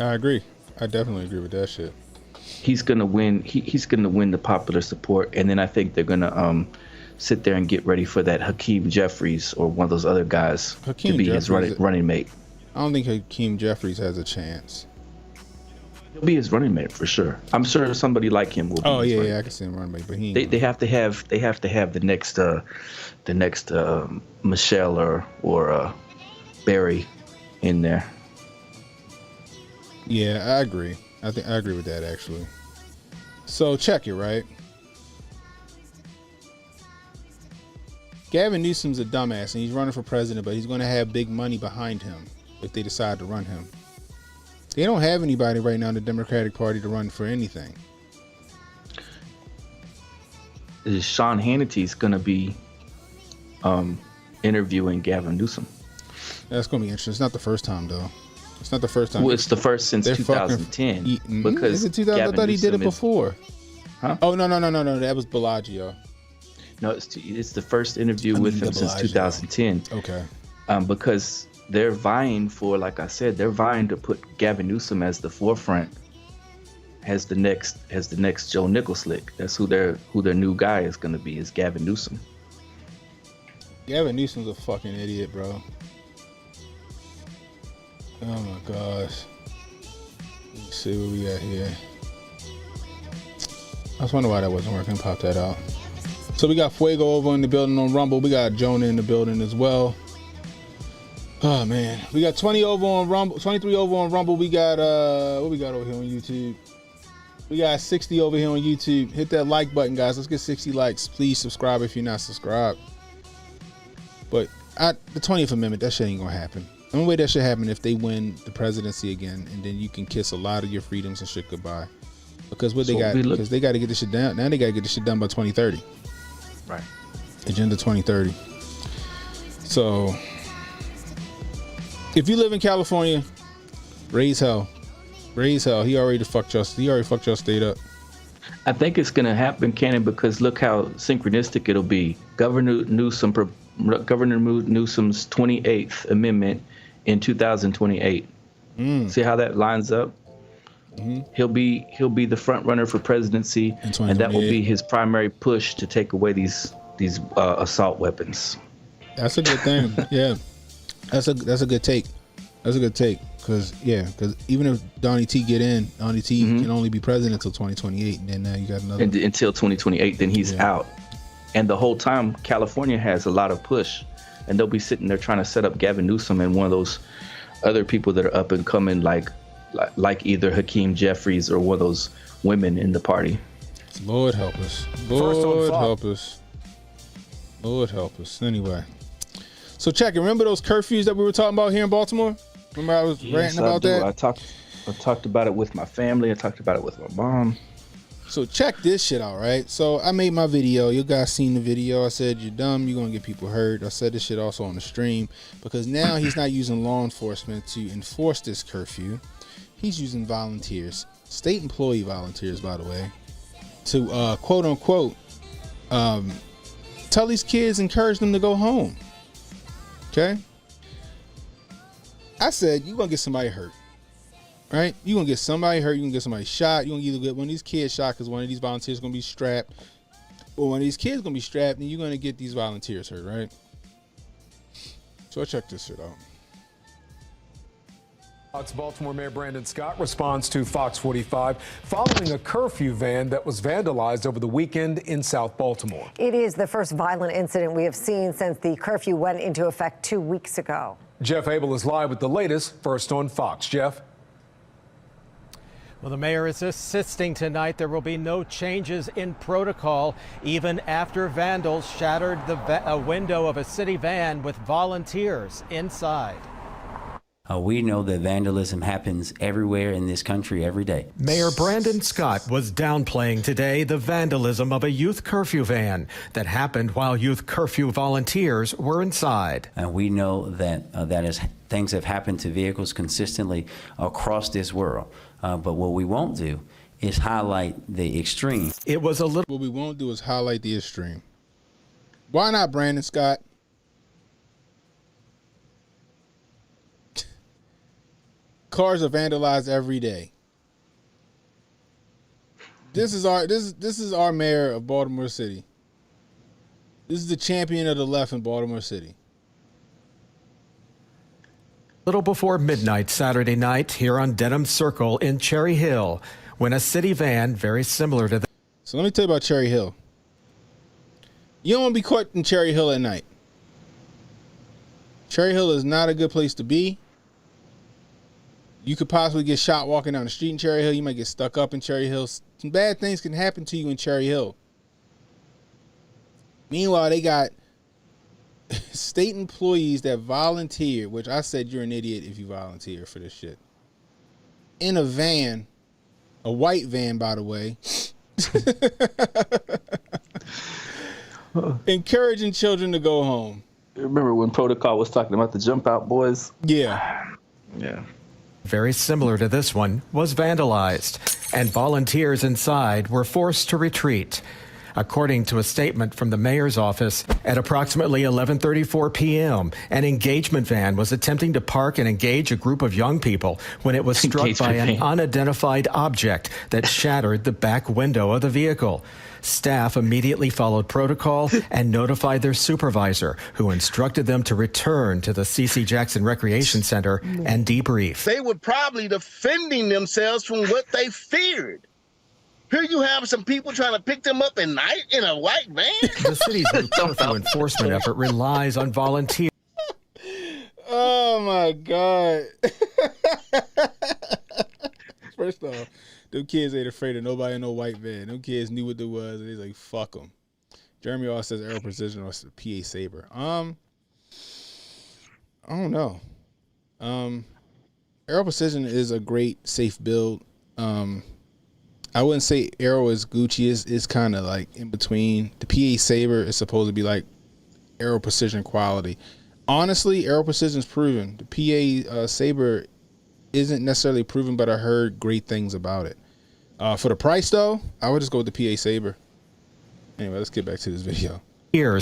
I agree. I definitely agree with that shit. He's gonna win. He's gonna win the popular support, and then I think they're gonna sit there and get ready for that Hakeem Jeffries or one of those other guys to be his running mate. I don't think Hakeem Jeffries has a chance. He'll be his running mate for sure. I'm sure somebody like him will be. Oh yeah, I can see him running mate, but they have to have the next Michelle or Barry in there. Yeah, I agree. I agree with that actually. So check it, right? Gavin Newsom's a dumbass and he's running for president, but he's going to have big money behind him if they decide to run him. They don't have anybody right now in the Democratic Party to run for anything. Sean Hannity's going to be interviewing Gavin Newsom. That's going to be interesting. It's not the first time, though. It's not the first time. Well, it's the first since 2010. Because is it 2000? I thought he did it before. Huh? Oh, no. That was Bellagio. No, it's the first interview with him since 2010. Okay. Because they're vying for, like I said, they're vying to put Gavin Newsom as the forefront, as the next Joe Nicholslick. That's who their new guy is going to be, is Gavin Newsom. Gavin Newsom's a fucking idiot, bro. Oh my gosh. Let's see what we got here. I was wondering why that wasn't working. Pop that out. So we got Fuego over in the building on Rumble. We got Jonah in the building as well. Oh man, we got 20 over on Rumble, 23 over on Rumble. We got what we got over here on YouTube? We got 60 over here on YouTube. Hit that like button, guys. Let's get 60 likes. Please subscribe if you're not subscribed. But the 20th Amendment, that shit ain't gonna happen. The only way that should happen if they win the presidency again, and then you can kiss a lot of your freedoms and shit goodbye. Because they got to get this shit down. Now they got to get this shit done by 2030. Right. Agenda 2030. So, if you live in California, raise hell. Raise hell. He already fucked your state up. I think it's gonna happen, Cannon, because look how synchronistic it'll be. Governor Newsom's 28th Amendment in 2028. See how that lines up? Mm-hmm. He'll be the front runner for presidency, and that will be his primary push to take away these assault weapons. That's a good thing. Yeah, that's a good take. That's a good take because even if Donnie T get in, Donnie T can only be president until 2028, and then now you got another until 2028. Then he's out, and the whole time California has a lot of push, and they'll be sitting there trying to set up Gavin Newsom and one of those other people that are up and coming, like either Hakeem Jeffries or one of those women in the party. Lord help us. Lord help us. Lord help us. Anyway, so check it. Remember those curfews that we were talking about here in Baltimore? Remember I was ranting about that? I talked about it with my family. I talked about it with my mom. So check this shit out, right? So I made my video. You guys seen the video. I said, you're dumb. You're going to get people hurt. I said this shit also on the stream because now he's not using law enforcement to enforce this curfew. He's using volunteers, state employee volunteers, by the way, to quote unquote tell these kids, encourage them to go home. Okay? I said, you're going to get somebody hurt. Right? You're going to get somebody hurt. You're going to get somebody shot. You're going to either get one of these kids shot because one of these volunteers is going to be strapped. Well, when these kids gonna be strapped, and you're gonna get these volunteers hurt, right? So check this shit out. Fox Baltimore Mayor Brandon Scott responds to Fox 45 following a curfew van that was vandalized over the weekend in South Baltimore. It is the first violent incident we have seen since the curfew went into effect 2 weeks ago. Jeff Abel is live with the latest, first on Fox. Jeff? Well, the mayor is insisting tonight there will be no changes in protocol, even after vandals shattered a window of a city van with volunteers inside. We know that vandalism happens everywhere in this country every day. Mayor Brandon Scott was downplaying today the vandalism of a youth curfew van that happened while youth curfew volunteers were inside. And we know that things have happened to vehicles consistently across this world. But what we won't do is highlight the extreme. It was a little. What we won't do is highlight the extreme. Why not, Brandon Scott? Cars are vandalized every day. This is our mayor of Baltimore City. This is the champion of the left in Baltimore City. Little before midnight Saturday night here on Denham Circle in Cherry Hill, when a city van very similar to the... So let me tell you about Cherry Hill. You don't want to be caught in Cherry Hill at night. Cherry Hill is not a good place to be. You could possibly get shot walking down the street in Cherry Hill. You might get stuck up in Cherry Hill. Some bad things can happen to you in Cherry Hill. Meanwhile, they got state employees that volunteer, which I said you're an idiot if you volunteer for this shit, in a van, a white van, by the way, encouraging children to go home. Remember when Protocol was talking about the jump out boys? Yeah. Yeah. Very similar to this one, was vandalized, and volunteers inside were forced to retreat. According to a statement from the mayor's office, at approximately 11:34 p.m., an engagement van was attempting to park and engage a group of young people when it was struck by an unidentified object that shattered the back window of the vehicle. Staff immediately followed protocol and notified their supervisor, who instructed them to return to the C.C. Jackson Recreation Center and debrief. They were probably defending themselves from what they feared. Here you have some people trying to pick them up at night in a white van. The city's new curfew enforcement effort relies on volunteers. Oh, my God. First off, them kids ain't afraid of nobody in no white van. Them kids knew what there was, and they like, fuck them. Jeremy also says Aero Precision or PA Saber. I don't know. Aero Precision is a great, safe build. I wouldn't say Aero is Gucci. It's kind of like in between. The PA Saber is supposed to be like Aero Precision quality. Honestly, Aero Precision is proven. The PA Saber isn't necessarily proven, but I heard great things about it. For the price, though, I would just go with the PA Saber. Anyway, let's get back to this video.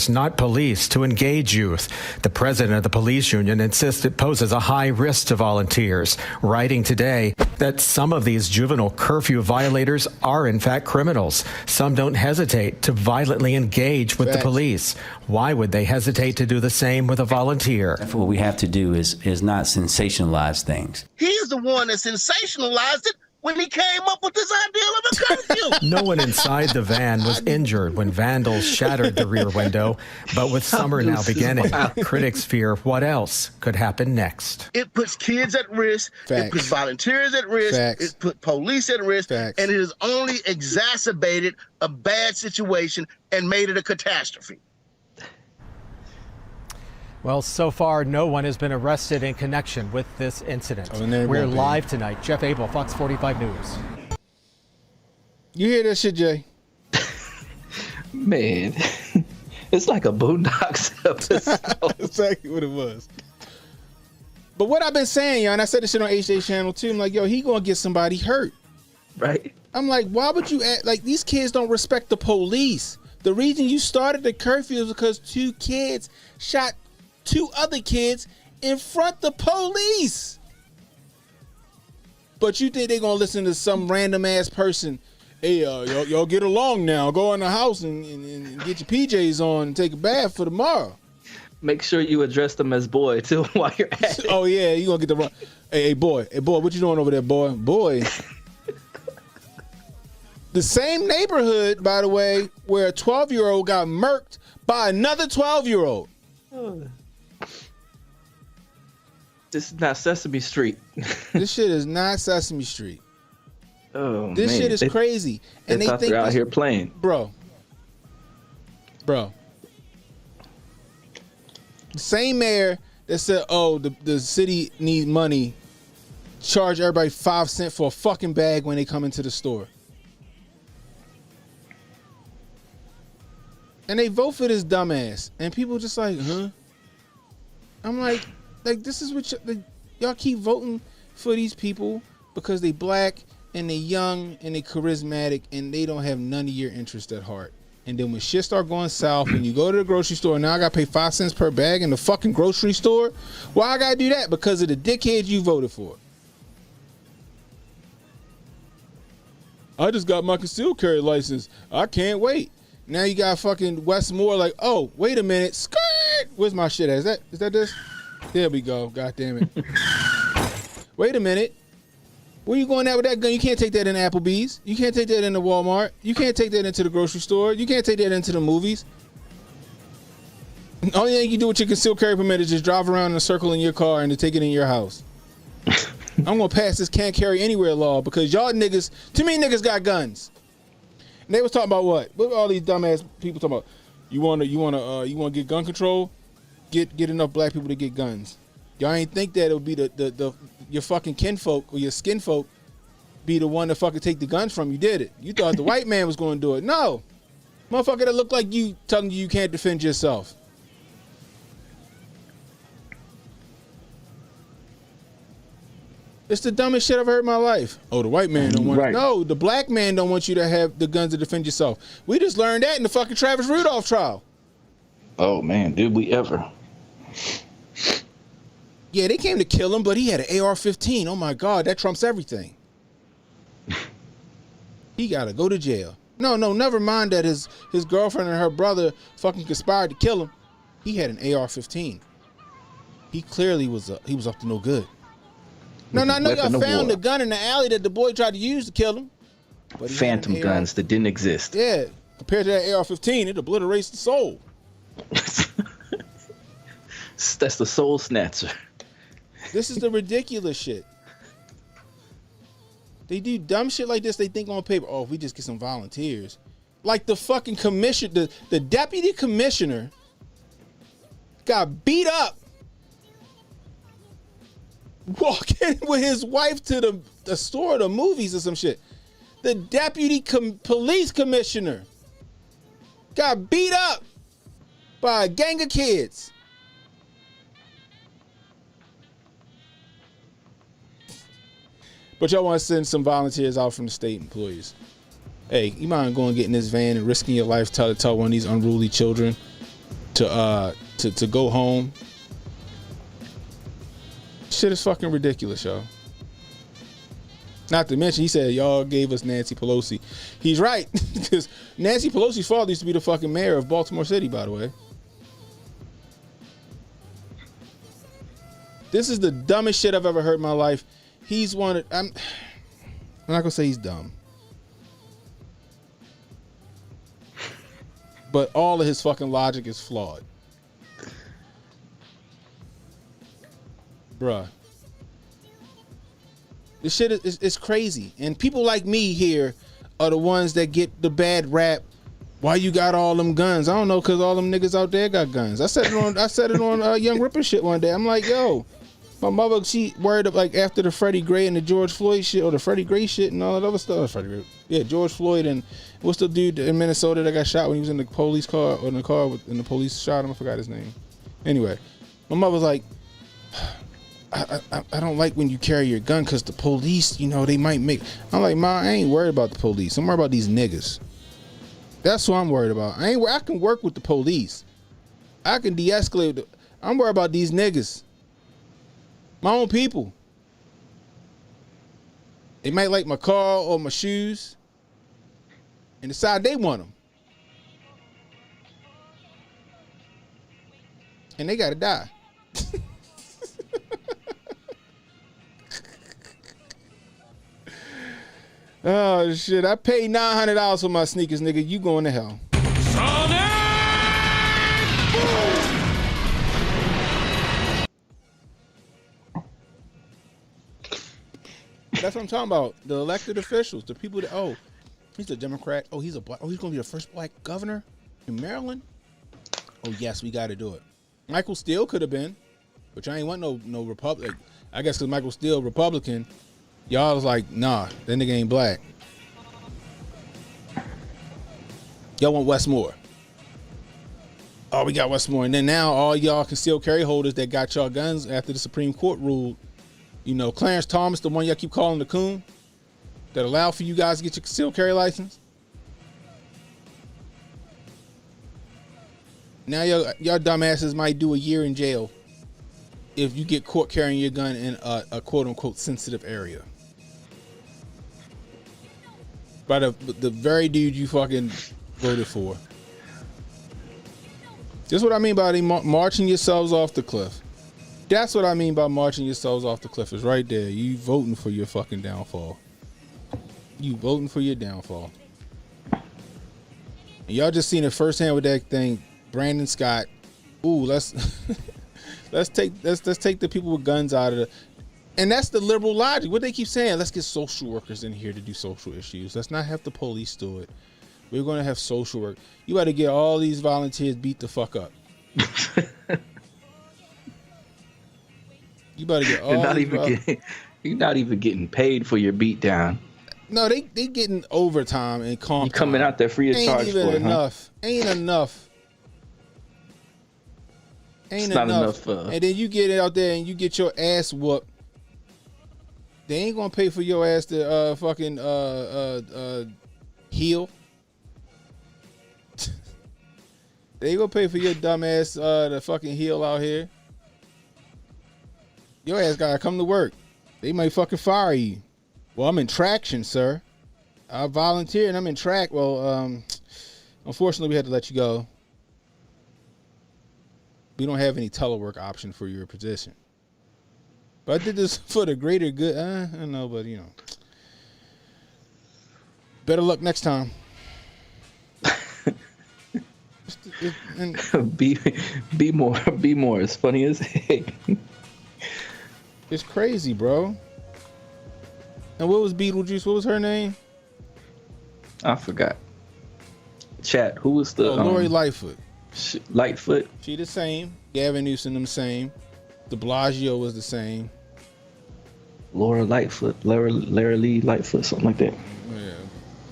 Not police, to engage youth. The president of the police union insists it poses a high risk to volunteers, writing today that some of these juvenile curfew violators are in fact criminals. Some don't hesitate to violently engage with the police. Why would they hesitate to do the same with a volunteer? What we have to do is not sensationalize things. He's the one that sensationalized it when he came up with this idea of a curfew. No one inside the van was injured when vandals shattered the rear window, but with summer now beginning, critics fear what else could happen next. It puts kids at risk, it puts volunteers at risk, it put police at risk, and it has only exacerbated a bad situation and made it a catastrophe. Well, so far, no one has been arrested in connection with this incident. We're live tonight. Jeff Abel, Fox 45 News. You hear that shit, Jay? Man, it's like a Boondocks episode. Exactly what it was. But what I've been saying, y'all, and I said this shit on HJ channel too, I'm like, yo, he gonna get somebody hurt. Right. I'm like, why would you act like these kids don't respect the police? The reason you started the curfew is because 2 kids shot 2 other kids in front of the police. But you think they're gonna listen to some random ass person hey, y'all get along now. Go in the house and get your PJs on and take a bath for tomorrow. Make sure you address them as boy too while you're at it. Oh yeah, you gonna get the wrong. Hey boy, what you doing over there, boy? The same neighborhood, by the way, where a 12-year-old got murked by another 12-year-old. This is not Sesame Street. This shit is not Sesame Street. Oh, this man. shit is crazy. And they thought think they're out here playing. Bro. The same mayor that said, oh, the city needs money, charge everybody 5 cents for a fucking bag when they come into the store. And they vote for this dumbass. And people just like, huh? I'm like this is what y'all keep voting for these people because they black and they young and they charismatic and they don't have none of your interest at heart. And then when shit start going south, when you go to the grocery store, now I gotta pay 5 cents per bag in the fucking grocery store. Why I gotta do that? Because of the dickheads you voted for. I just got my concealed carry license. I can't wait. Now you got fucking Westmore like, oh, wait a minute. Skirt! Where's my shit at? Is that this? There we go. God damn it. Wait a minute. Where you going at with that gun? You can't take that in Applebee's. You can't take that into Walmart. You can't take that into the grocery store. You can't take that into the movies. The only thing you do with your concealed carry permit is just drive around in a circle in your car and to take it in your house. I'm gonna pass this can't carry anywhere law because y'all niggas, too many niggas got guns. And they was talking about what? What all these dumbass people talking about? You wanna get gun control? Get enough black people to get guns. Y'all ain't think that it would be your fucking kinfolk or your skinfolk be the one to fucking take the guns from you, did it? You thought the white man was going to do it. No. Motherfucker that look like you telling you can't defend yourself. It's the dumbest shit I've heard in my life. Oh, the white man don't want it. No, the black man don't want you to have the guns to defend yourself. We just learned that in the fucking Travis Rudolph trial. Oh, man, did we ever? Yeah, they came to kill him, but he had an AR-15. Oh, my God, that trumps everything. He got to go to jail. No, never mind that his girlfriend and her brother fucking conspired to kill him. He had an AR-15. He clearly was up to no good. No, y'all found the gun in the alley that the boy tried to use to kill him. But Phantom guns that didn't exist. Yeah, compared to that AR-15, it obliterates the soul. That's the soul snatcher. This is the ridiculous shit. They do dumb shit like this. They think on paper, oh, if we just get some volunteers. Like the fucking commissioner, the deputy commissioner got beat up walking with his wife to the store, the movies or some shit. The deputy police commissioner got beat up by a gang of kids. But y'all want to send some volunteers out from the state employees. Hey, you mind going and getting this van and risking your life to tell one of these unruly children to go home? Shit is fucking ridiculous, y'all. Not to mention, he said y'all gave us Nancy Pelosi. He's right, because Nancy Pelosi's father used to be the fucking mayor of Baltimore City, by the way. This is the dumbest shit I've ever heard in my life. He's wanted. I'm not gonna say he's dumb, but all of his fucking logic is flawed, bruh. This shit is crazy, and people like me here are the ones that get the bad rap. Why you got all them guns? I don't know, cause all them niggas out there got guns. I said it on Young Ripper shit one day. I'm like, yo. My mother, she worried like after the Freddie Gray and the George Floyd shit, or the Freddie Gray shit and all that other stuff. Yeah, George Floyd and what's the dude in Minnesota that got shot when he was in the police car or in the car and the police shot him? I forgot his name. Anyway, my mother was like, I don't like when you carry your gun because the police, they might make. I'm like, Ma, I ain't worried about the police. I'm worried about these niggas. That's what I'm worried about. I can work with the police. I can de-escalate. I'm worried about these niggas. My own people. They might like my car or my shoes. and decide they want them. And they got to die. Oh, shit. I paid $900 for my sneakers, nigga. You going to hell. That's what I'm talking about. The elected officials, the people that, oh, he's a Democrat. Oh, he's a black. Oh, he's going to be the first black governor in Maryland. Oh, yes, we got to do it. Michael Steele could have been, but y'all ain't want no Republican. I guess because Michael Steele, Republican, y'all was like, nah, that nigga ain't black. Y'all want Westmore. Oh, we got Westmore. And then now all y'all concealed carry holders that got y'all guns after the Supreme Court ruled, you know, Clarence Thomas, the one y'all keep calling the coon, that allowed for you guys to get your concealed carry license. Now y'all dumbasses might do a year in jail if you get caught carrying your gun in a quote-unquote sensitive area. By the very dude you fucking voted for. This is what I mean by marching yourselves off the cliff. That's what I mean by marching yourselves off the cliff. Is right there. You voting for your fucking downfall. You voting for your downfall. And y'all just seen it firsthand with that thing. Brandon Scott. Ooh, let's take the people with guns out of the. And that's the liberal logic. What they keep saying, let's get social workers in here to do social issues. Let's not have the police do it. We're going to have social work. You got to get all these volunteers beat the fuck up. You better get all. You're not even getting paid for your beat down. No, they getting overtime and comp. You coming out there free of charge for it, enough. Huh? Ain't enough. Ain't not enough. And then you get out there and you get your ass whooped. They ain't gonna pay for your ass to fucking heal. They ain't gonna pay for your dumb ass to fucking heal out here. Your ass gotta come to work. They might fucking fire you. Well, I'm in traction, sir. I volunteer and I'm in track. Well, unfortunately, we had to let you go. We don't have any telework option for your position. But I did this for the greater good. I don't know, but you know. Better luck next time. Be more as funny as heck. It's crazy, bro. And what was Beetlejuice? What was her name? I forgot. Chat. Who was the? Lori Lightfoot. Lightfoot. She the same. Gavin Newsom them same. De Blasio was the same. Laura Lightfoot. Larry Lee Lightfoot. Something like that. Yeah.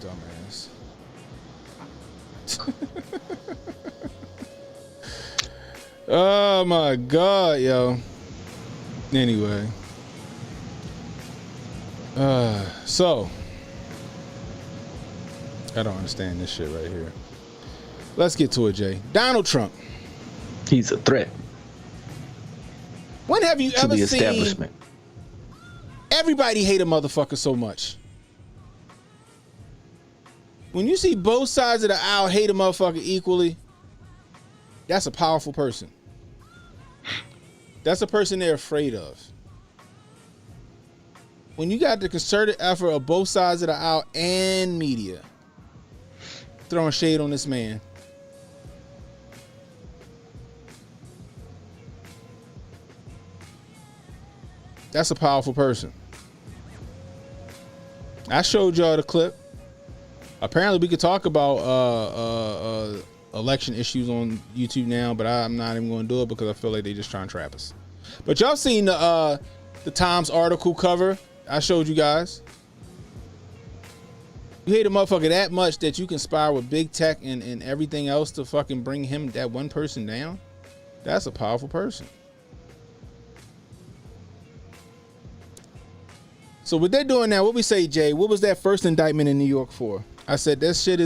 Dumbass. Oh my God, yo. Anyway. So I don't understand this shit right here. Let's get to it, Jay. Donald Trump. He's a threat. When have you to ever the seen establishment. Everybody hate a motherfucker so much? When you see both sides of the aisle hate a motherfucker equally, that's a powerful person. That's a person they're afraid of. When you got the concerted effort of both sides of the aisle and media throwing shade on this man, that's a powerful person. I showed y'all the clip. Apparently we could talk about election issues on YouTube now, but I'm not even going to do it because I feel like they just trying to trap us. But y'all seen the Times article cover I showed you guys? You hate a motherfucker that much that you conspire with big tech and everything else to fucking bring him, that one person, down? That's a powerful person. So what they're doing now, what we say, Jay, what was that first indictment in New York for? I said that shit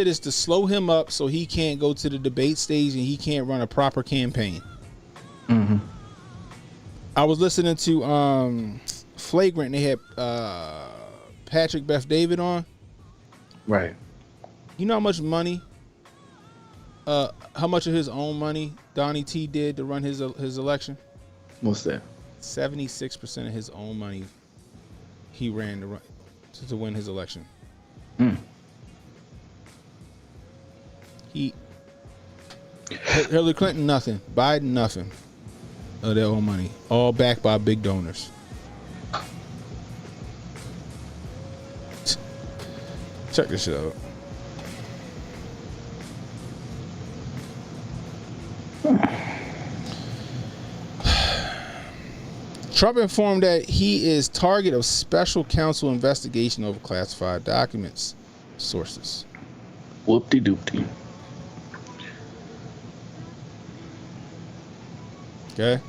is to slow him up so he can't go to the debate stage and he can't run a proper campaign. Mm-hmm. I was listening to Flagrant and they had Patrick Beth David on. Right. You know how much money, how much of his own money Donnie T did to run his election? What's that? 76% of his own money he ran to win his election. Hillary Clinton, nothing. Biden, nothing of their own money. All backed by big donors. Check this shit out. Trump informed that he is target of special counsel investigation over classified documents. Sources. Whoop-de-doop-de. Okay.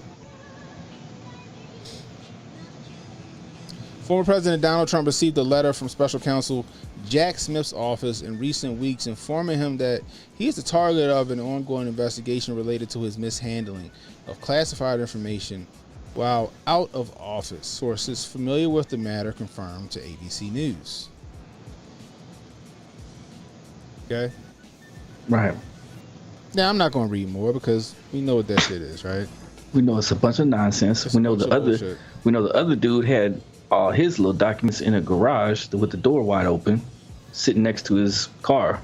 Former President Donald Trump received a letter from special counsel Jack Smith's office in recent weeks informing him that he is the target of an ongoing investigation related to his mishandling of classified information while out of office. Sources familiar with the matter confirmed to ABC News. Okay? Right. Now, I'm not going to read more because we know what that shit is, right? We know it's a bunch of nonsense. We know the other dude had all his little documents in a garage with the door wide open, sitting next to his car.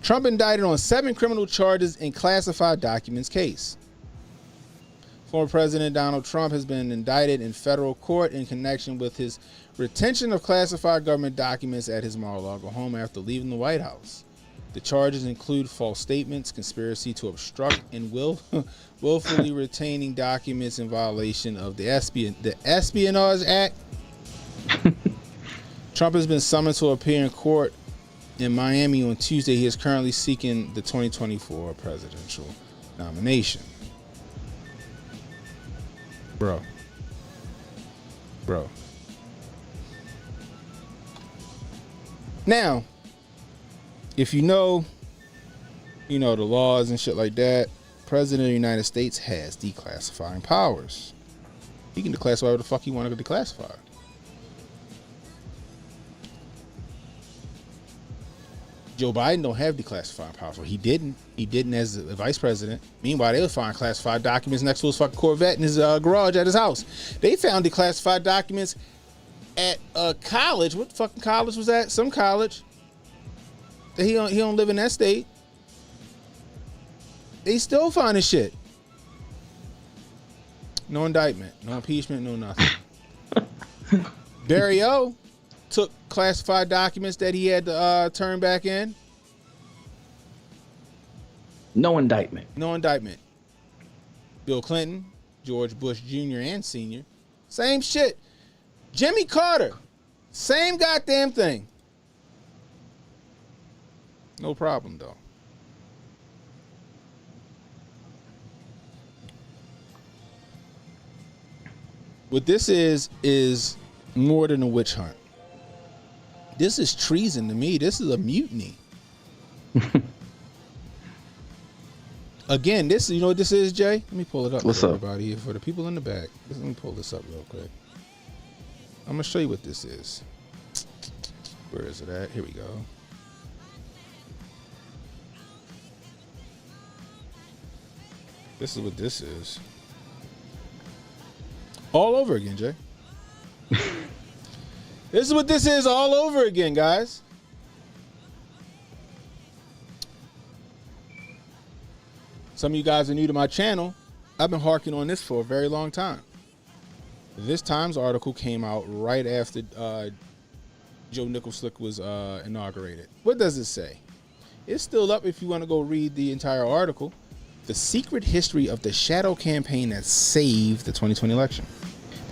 Trump indicted on 7 criminal charges in classified documents case. Former President Donald Trump has been indicted in federal court in connection with his retention of classified government documents at his Mar-a-Lago home after leaving the White House. The charges include false statements, conspiracy to obstruct, and willfully retaining documents in violation of the Espionage Act. Trump has been summoned to appear in court in Miami on Tuesday. He is currently seeking the 2024 presidential nomination. Bro. Now, if you know the laws and shit like that, President of the United States has declassifying powers. He can declassify whatever the fuck he want to declassify. Joe Biden don't have declassifying powers. Well, he didn't. He didn't as a vice president. Meanwhile, they were finding classified documents next to his fucking Corvette in his garage at his house. They found declassified documents at a college. What fucking college was that? Some college. He don't live in that state. They still finding shit. No indictment, no impeachment, no nothing. Barry O took classified documents that he had to turn back in. No indictment. No indictment. Bill Clinton, George Bush Jr. and Sr. Same shit. Jimmy Carter. Same goddamn thing. No problem, though. What this is more than a witch hunt. This is treason to me. This is a mutiny. Again, you know what this is, Jay? Let me pull it up for everybody here. For the people in the back. Let me pull this up real quick. I'm going to show you what this is. Where is it at? Here we go. This is what this is. All over again, Jay. This is what this is all over again, guys. Some of you guys are new to my channel. I've been harking on this for a very long time. This Times article came out right after Joe Nicholslick was inaugurated. What does it say? It's still up if you want to go read the entire article. The secret history of the shadow campaign that saved the 2020 election.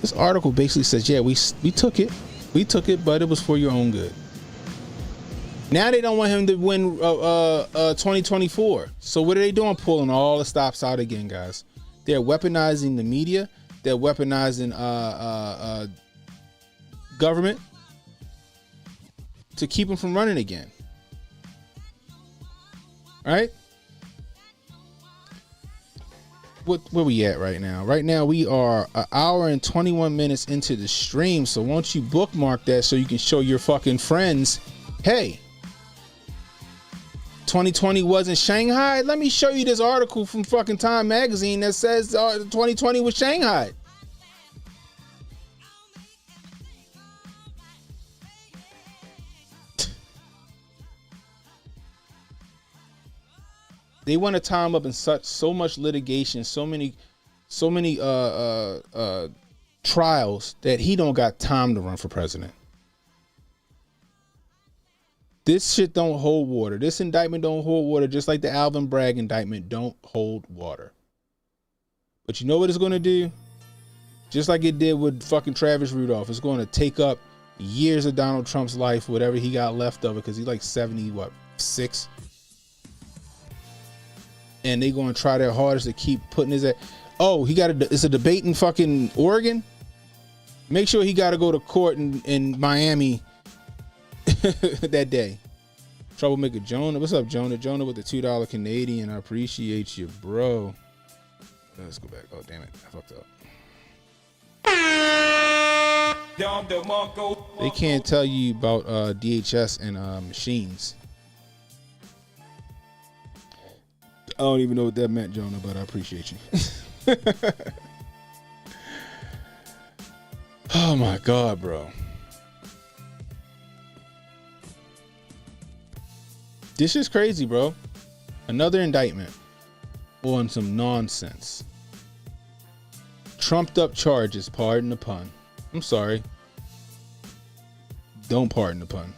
This article basically says, yeah, we took it. We took it, but it was for your own good. Now they don't want him to win 2024. So what are they doing? Pulling all the stops out again, guys. They're weaponizing the media. They're weaponizing government to keep him from running again. All right? where we at right now? Right now we are an hour and 21 minutes into the stream. So won't you bookmark that so you can show your fucking friends, hey, 2020 wasn't Shanghai. Let me show you this article from fucking Time Magazine that says 2020 was Shanghai. They want to tie him up in so much litigation, so many trials that he don't got time to run for president. This shit don't hold water. This indictment don't hold water, just like the Alvin Bragg indictment don't hold water. But you know what it's going to do? Just like it did with fucking Travis Rudolph, it's going to take up years of Donald Trump's life, whatever he got left of it, because he's like 76. And they going to try their hardest to keep putting his... Oh, it's a debate in fucking Oregon? Make sure he got to go to court in Miami that day. Troublemaker Jonah. What's up, Jonah? Jonah with the $2 Canadian. I appreciate you, bro. Let's go back. Oh, damn it. I fucked up. They can't tell you about DHS and machines. I don't even know what that meant, Jonah, but I appreciate you. Oh my God, bro. This is crazy, bro. Another indictment on some nonsense. Trumped up charges, pardon the pun. I'm sorry. Don't pardon the pun.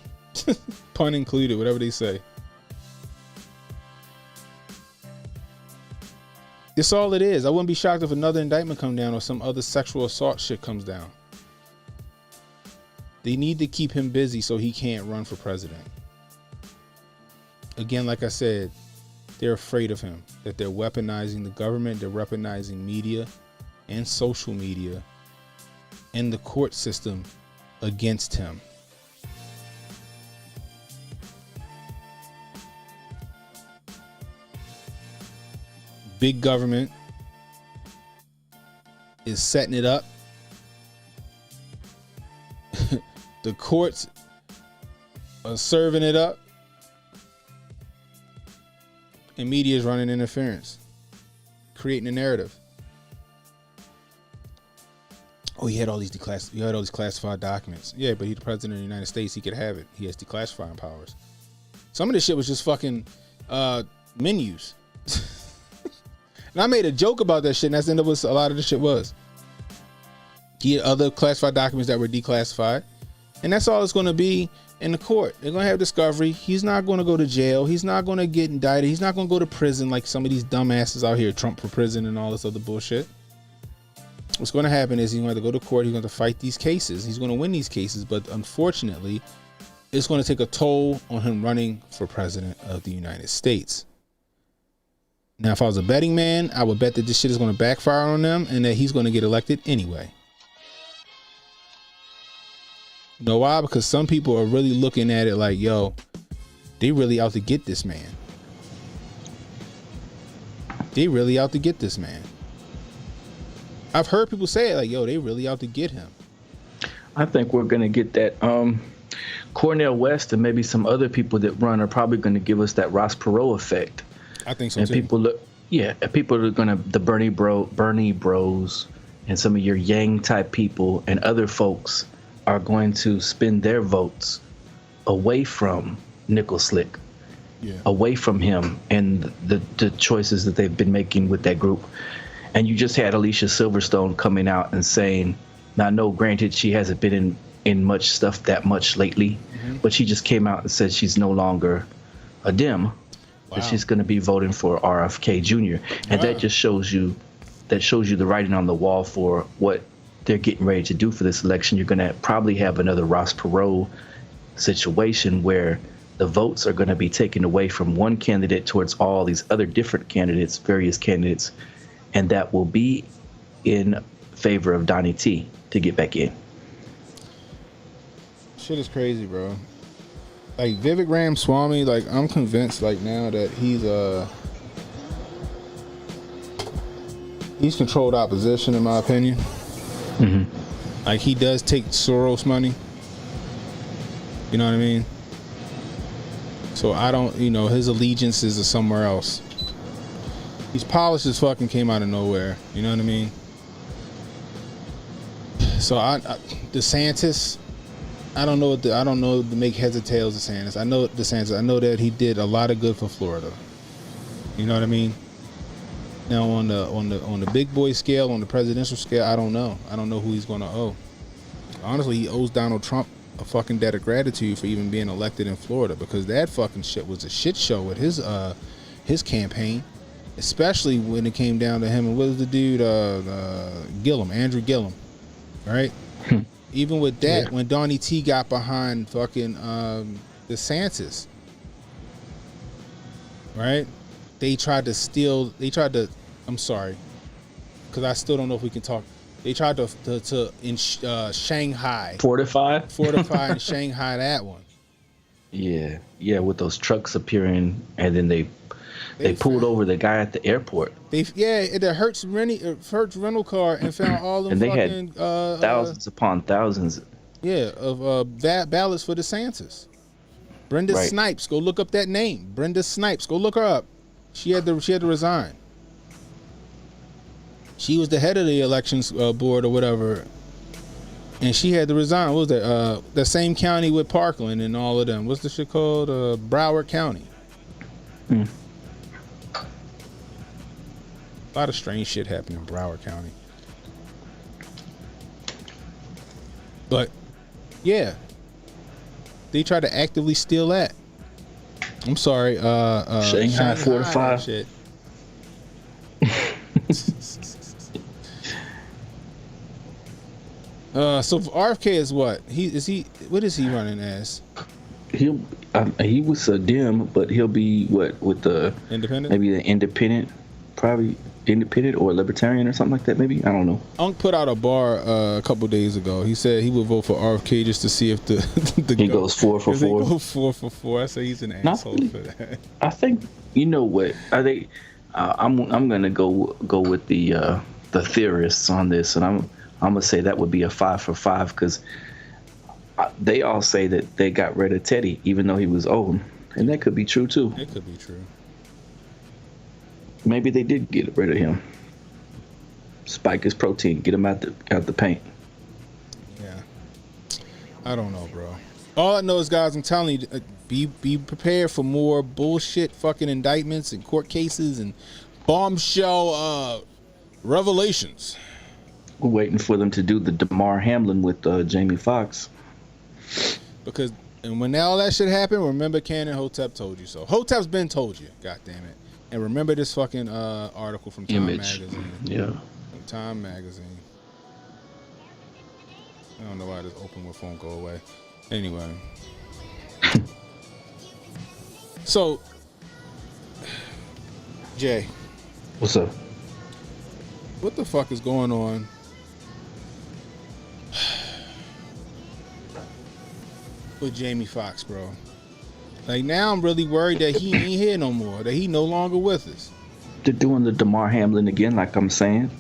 Pun included, whatever they say. That's all it is. I wouldn't be shocked if another indictment comes down or some other sexual assault shit comes down. They need to keep him busy so he can't run for president. Again, like I said, they're afraid of him. That they're weaponizing the government, they're weaponizing media and social media and the court system against him. Big government is setting it up. The courts are serving it up. And media is running interference, creating a narrative. Oh, he had all these classified documents. Yeah, but he's the president of the United States. He could have it. He has declassifying powers. Some of this shit was just fucking menus. And I made a joke about that shit, and that's the end of what a lot of the shit was. He had other classified documents that were declassified, and that's all it's going to be in the court. They're going to have discovery. He's not going to go to jail. He's not going to get indicted. He's not going to go to prison like some of these dumbasses out here, Trump for prison and all this other bullshit. What's going to happen is he's going to go to court. He's going to fight these cases. He's going to win these cases, but unfortunately, it's going to take a toll on him running for president of the United States. Now, if I was a betting man, I would bet that this shit is going to backfire on them and that he's going to get elected anyway. You know why? Because some people are really looking at it like, yo, they really out to get this man. They really out to get this man. I've heard people say it like, yo, they really out to get him. I think we're going to get that. Cornel West and maybe some other people that run are probably going to give us that Ross Perot effect. I think so and too. People are gonna, the Bernie Bros and some of your Yang type people and other folks are going to spend their votes away from Nickel Slick, away from him and the choices that they've been making with that group. And you just had Alicia Silverstone coming out and saying, now I know granted she hasn't been in much stuff that much lately, but she just came out and said she's no longer a Dem. Wow. That she's going to be voting for RFK Jr. And that just shows you the writing on the wall for what they're getting ready to do for this election. You're going to probably have another Ross Perot situation where the votes are going to be taken away from one candidate towards all these other different candidates, various candidates, and that will be in favor of Donnie T to get back in. Shit is crazy, bro. Like Vivek Ramaswamy, like I'm convinced like now that he's He's controlled opposition, in my opinion. Like, he does take Soros money. You know what I mean? So I don't, his allegiances are somewhere else. These polishes fucking came out of nowhere. You know what I mean? So DeSantis, I don't know to make heads or tails of DeSantis. I know DeSantis. I know that he did a lot of good for Florida. You know what I mean? Now on the big boy scale, on the presidential scale, I don't know. I don't know who he's gonna owe. Honestly, he owes Donald Trump a fucking debt of gratitude for even being elected in Florida, because that fucking shit was a shit show with his campaign, especially when it came down to him and what was the dude Andrew Gillum, right? Even with that, when Donnie T got behind fucking DeSantis, right? I'm sorry, because I still don't know if we can talk. They tried to in Shanghai. Fortify and Shanghai that one. Yeah, with those trucks appearing, and then they pulled over the guy at the airport. It Hertz rental car and found all them and they fucking had thousands upon thousands. Yeah, of ballots for DeSantis. Brenda Snipes, go look up that name. Brenda Snipes, go look her up. She had to resign. She was the head of the elections board or whatever, and she had to resign. What was that? The same county with Parkland and all of them. What's the shit called? Broward County. A lot of strange shit happened in Broward County. But yeah, they tried to actively steal that. I'm sorry, Shanghai fortified shit. So RFK is what? What is he running as? He was a Dem, but he'll be what with the independent? Maybe the independent, probably independent or libertarian or something like that. Maybe, I don't know. Unc put out a bar a couple days ago. He said he would vote for RFK just to see if the he goes 4 for 4. He goes 4 for 4. I say he's an asshole for that. I think what are they? I'm gonna go with the theorists on this, and I'm gonna say that would be a 5 for 5 because they all say that they got rid of Teddy even though he was old, and that could be true too. It could be true. Maybe they did get rid of him. Spike his protein, get him out the paint. Yeah, I don't know, bro. All I know is, guys, I'm telling you, be prepared for more bullshit fucking indictments and court cases and bombshell revelations. We're waiting for them to do the Damar Hamlin with Jamie Foxx. Because, and when all that shit happened, remember Canon Hotep told you so. Hotep's been told you, god damn it. And remember this fucking article from Time Magazine. Yeah. From Time Magazine. I don't know why this open with won't go away. Anyway. So, Jay. What's up? What the fuck is going on with Jamie Foxx, bro? Like, now I'm really worried that he ain't here no more, that he no longer with us. They're doing the Damar Hamlin again, like I'm saying.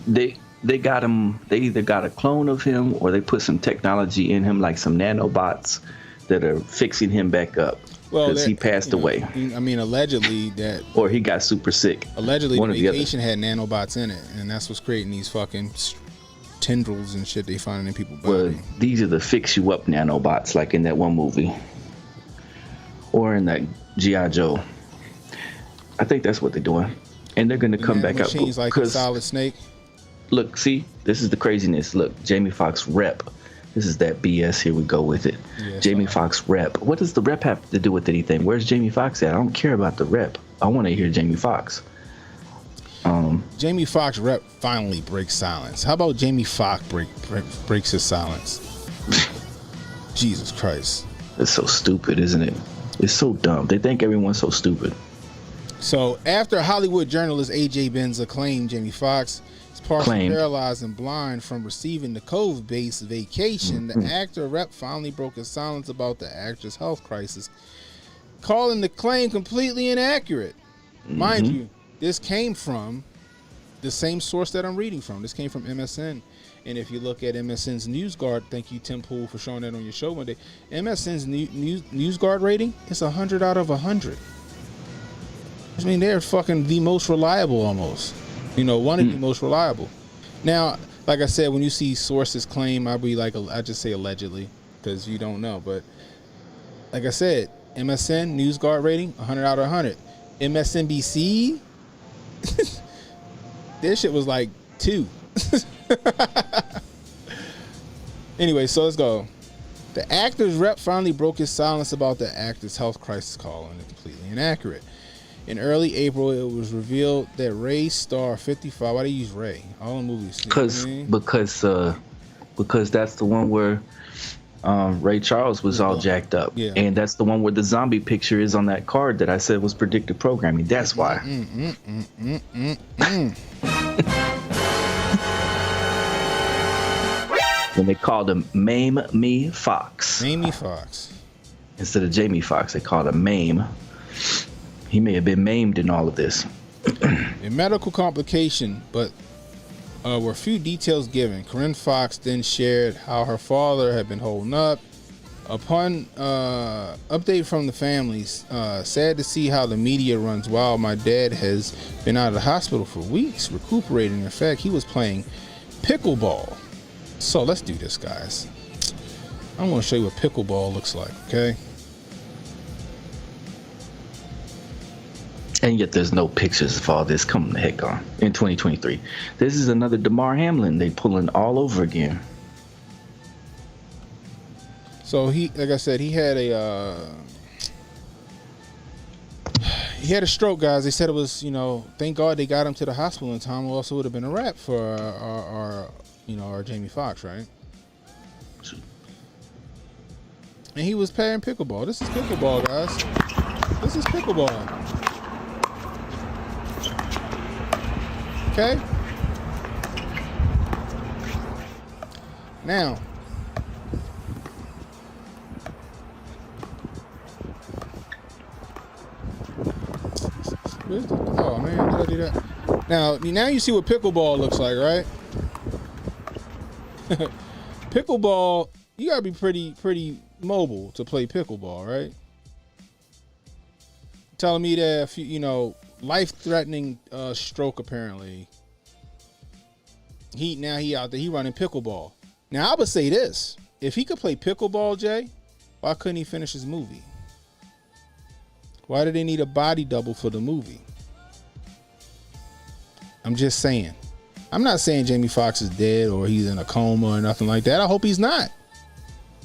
They got him, they either got a clone of him or they put some technology in him, like some nanobots that are fixing him back up. Because he passed away. I mean, allegedly that... Or he got super sick. Allegedly the Vacation had nanobots in it, and that's what's creating these fucking tendrils and shit they finding in people's body. Well, these are the fix you up nanobots, like in that one movie. Or in that G.I. Joe. I think that's what they're doing. And they're going to come back up. Machines like a Solid Snake. Look, see, this is the craziness. Look, Jamie Foxx rep. This is that BS. Here we go with it. Yeah, Jamie Foxx rep. What does the rep have to do with anything? Where's Jamie Foxx at? I don't care about the rep. I want to hear Jamie Foxx. Jamie Foxx rep finally breaks silence. How about Jamie Foxx breaks his silence? Jesus Christ. It's so stupid, isn't it? It's so dumb. They think everyone's so stupid. So after Hollywood journalist A.J. Benza claimed Jamie Foxx is partially paralyzed and blind from receiving the COVID-based vacation, the actor rep finally broke his silence about the actor's health crisis, calling the claim completely inaccurate. Mind you, this came from the same source that I'm reading from. This came from MSN. And if you look at MSN's NewsGuard, thank you, Tim Pool, for showing that on your show one day. MSN's NewsGuard rating is 100 out of 100. I mean, they're fucking the most reliable almost. You know, one of the most reliable. Now, like I said, when you see sources claim, I'll be like, I just say allegedly because you don't know. But like I said, MSN NewsGuard rating 100 out of 100. MSNBC, their shit was like 2. Anyway, so let's go. The actor's rep finally broke his silence about the actor's health crisis, calling it completely inaccurate. In early April, it was revealed that Ray star 55. Why do they use Ray? All the movies. Because that's the one where Ray Charles was all jacked up, and that's the one where the zombie picture is on that card that I said was predictive programming. That's why. When they called him Mame Me Fox. Mamie Fox. Instead of Jamie Foxx, they called him Mame. He may have been maimed in all of this. A medical complication, but were few details given. Corinne Fox then shared how her father had been holding up. Upon update from the families, sad to see how the media runs wild. My dad has been out of the hospital for weeks, recuperating. In fact, he was playing pickleball. So let's do this, guys. I want to show you what pickleball looks like, okay? And yet there's no pictures of all this. Come the heck on. In 2023. This is another Damar Hamlin they pulling all over again. So he, like I said, he had a stroke, guys. They said it was, thank God they got him to the hospital in time, or else it would have been a wrap for our Jamie Foxx, right? And he was playing pickleball. This is pickleball, guys. This is pickleball. Okay? Now, oh man, did I do that? Now you see what pickleball looks like, right? Pickleball, you gotta be pretty mobile to play pickleball, right? Telling me that if life-threatening stroke apparently. He out there, he running pickleball. Now I would say this: if he could play pickleball, Jay, why couldn't he finish his movie? Why do they need a body double for the movie? I'm just saying. I'm not saying Jamie Foxx is dead or he's in a coma or nothing like that. I hope he's not.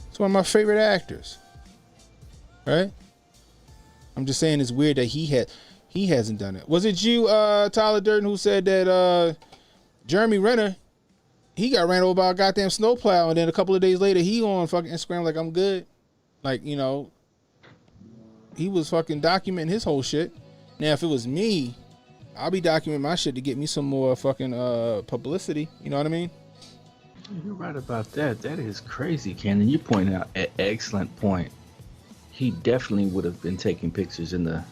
He's one of my favorite actors. Right? I'm just saying it's weird that he hasn't done it. Was it you, Tyler Durden, who said that Jeremy Renner, he got ran over by a goddamn snowplow, and then a couple of days later he on fucking Instagram like, I'm good. Like, he was fucking documenting his whole shit. Now, if it was me, I'll be documenting my shit to get me some more fucking publicity. You know what I mean? You're right about that. That is crazy, Cannon. You point out an excellent point. He definitely would have been taking pictures in the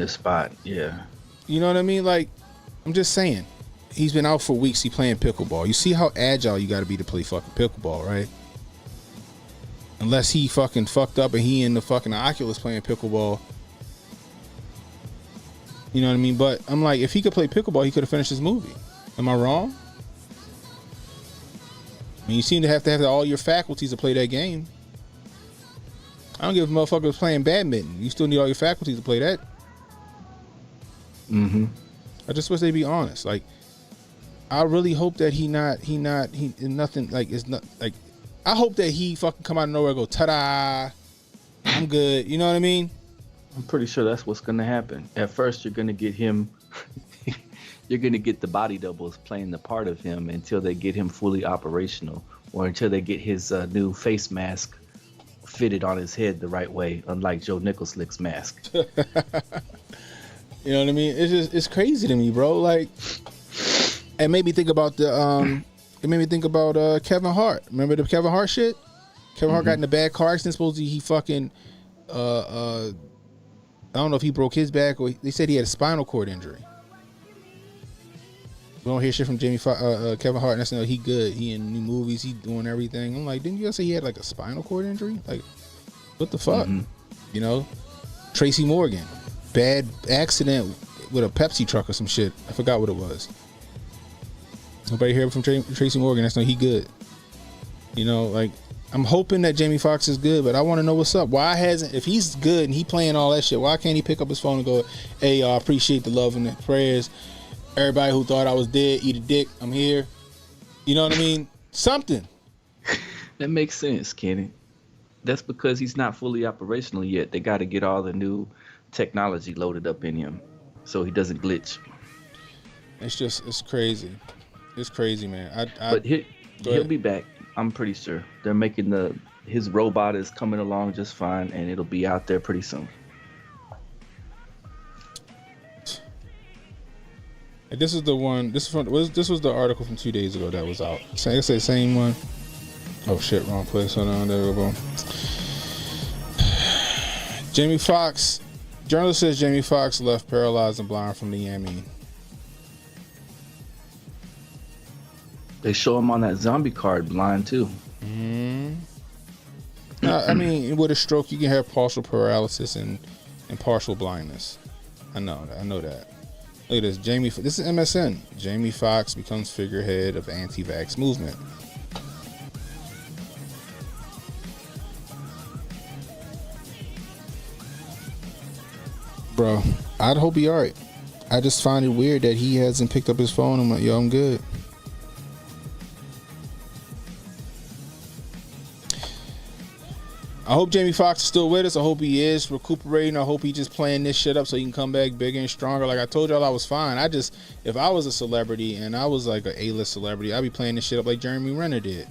spot. Yeah. You know what I mean? Like, I'm just saying. He's been out for weeks. He playing pickleball. You see how agile you got to be to play fucking pickleball, right? Unless he fucking fucked up and he in the fucking Oculus playing pickleball. You know what I mean? But I'm like, if he could play pickleball, he could have finished his movie. Am I wrong? I mean, you seem to have all your faculties to play that game. I don't give a motherfucker was playing badminton. You still need all your faculties to play that. Mm-hmm. I just wish they'd be honest. Like, I really hope that he nothing like it's not like. I hope that he fucking come out of nowhere and go, ta-da, I'm good. You know what I mean? I'm pretty sure that's what's going to happen. At first, you're going to get him, you're going to get the body doubles playing the part of him until they get him fully operational, or until they get his new face mask fitted on his head the right way, unlike Joe Nicholslick's mask. You know what I mean? It's crazy to me, bro. Like, it made me think about Kevin Hart. Remember the Kevin Hart shit? Kevin Hart got in a bad car accident. Supposedly he fucking I don't know if he broke his back or they said he had a spinal cord injury. We don't hear shit from Kevin Hart. And that's he good. He in new movies. He doing everything. I'm like, didn't you guys say he had like a spinal cord injury? Like, what the fuck? You know, Tracy Morgan, bad accident with a Pepsi truck or some shit. I forgot what it was. Nobody hear from Tracy Morgan. That's he good. You know, like, I'm hoping that Jamie Foxx is good, but I want to know what's up. Why hasn't, if he's good and he playing all that shit, why can't he pick up his phone and go, hey, y'all, appreciate the love and the prayers. Everybody who thought I was dead, eat a dick. I'm here. You know what I mean? Something. That makes sense, Kenny. That's because he's not fully operational yet. They got to get all the new technology loaded up in him so he doesn't glitch. It's crazy. It's crazy, man. But he'll be back. I'm pretty sure. They're making his robot is coming along just fine, and it'll be out there pretty soon. This is the one. This was the article from 2 days ago that was out. I say same one. Oh shit, wrong place. Hold on, there we go. Jamie Foxx. Journalist says Jamie Foxx left paralyzed and blind from the yamming. They show him on that zombie card blind too. I mean, with a stroke, you can have partial paralysis and partial blindness. I know that. Look at this. This is MSN. Jamie Foxx becomes figurehead of anti-vax movement. Bro, I'd hope he alright. I just find it weird that he hasn't picked up his phone. I'm like, yo, I'm good. I hope Jamie Foxx is still with us. I hope he is recuperating. I hope he just playing this shit up so he can come back bigger and stronger. Like I told y'all, I was fine. If I was a celebrity and I was like an A-list celebrity, I'd be playing this shit up like Jeremy Renner did.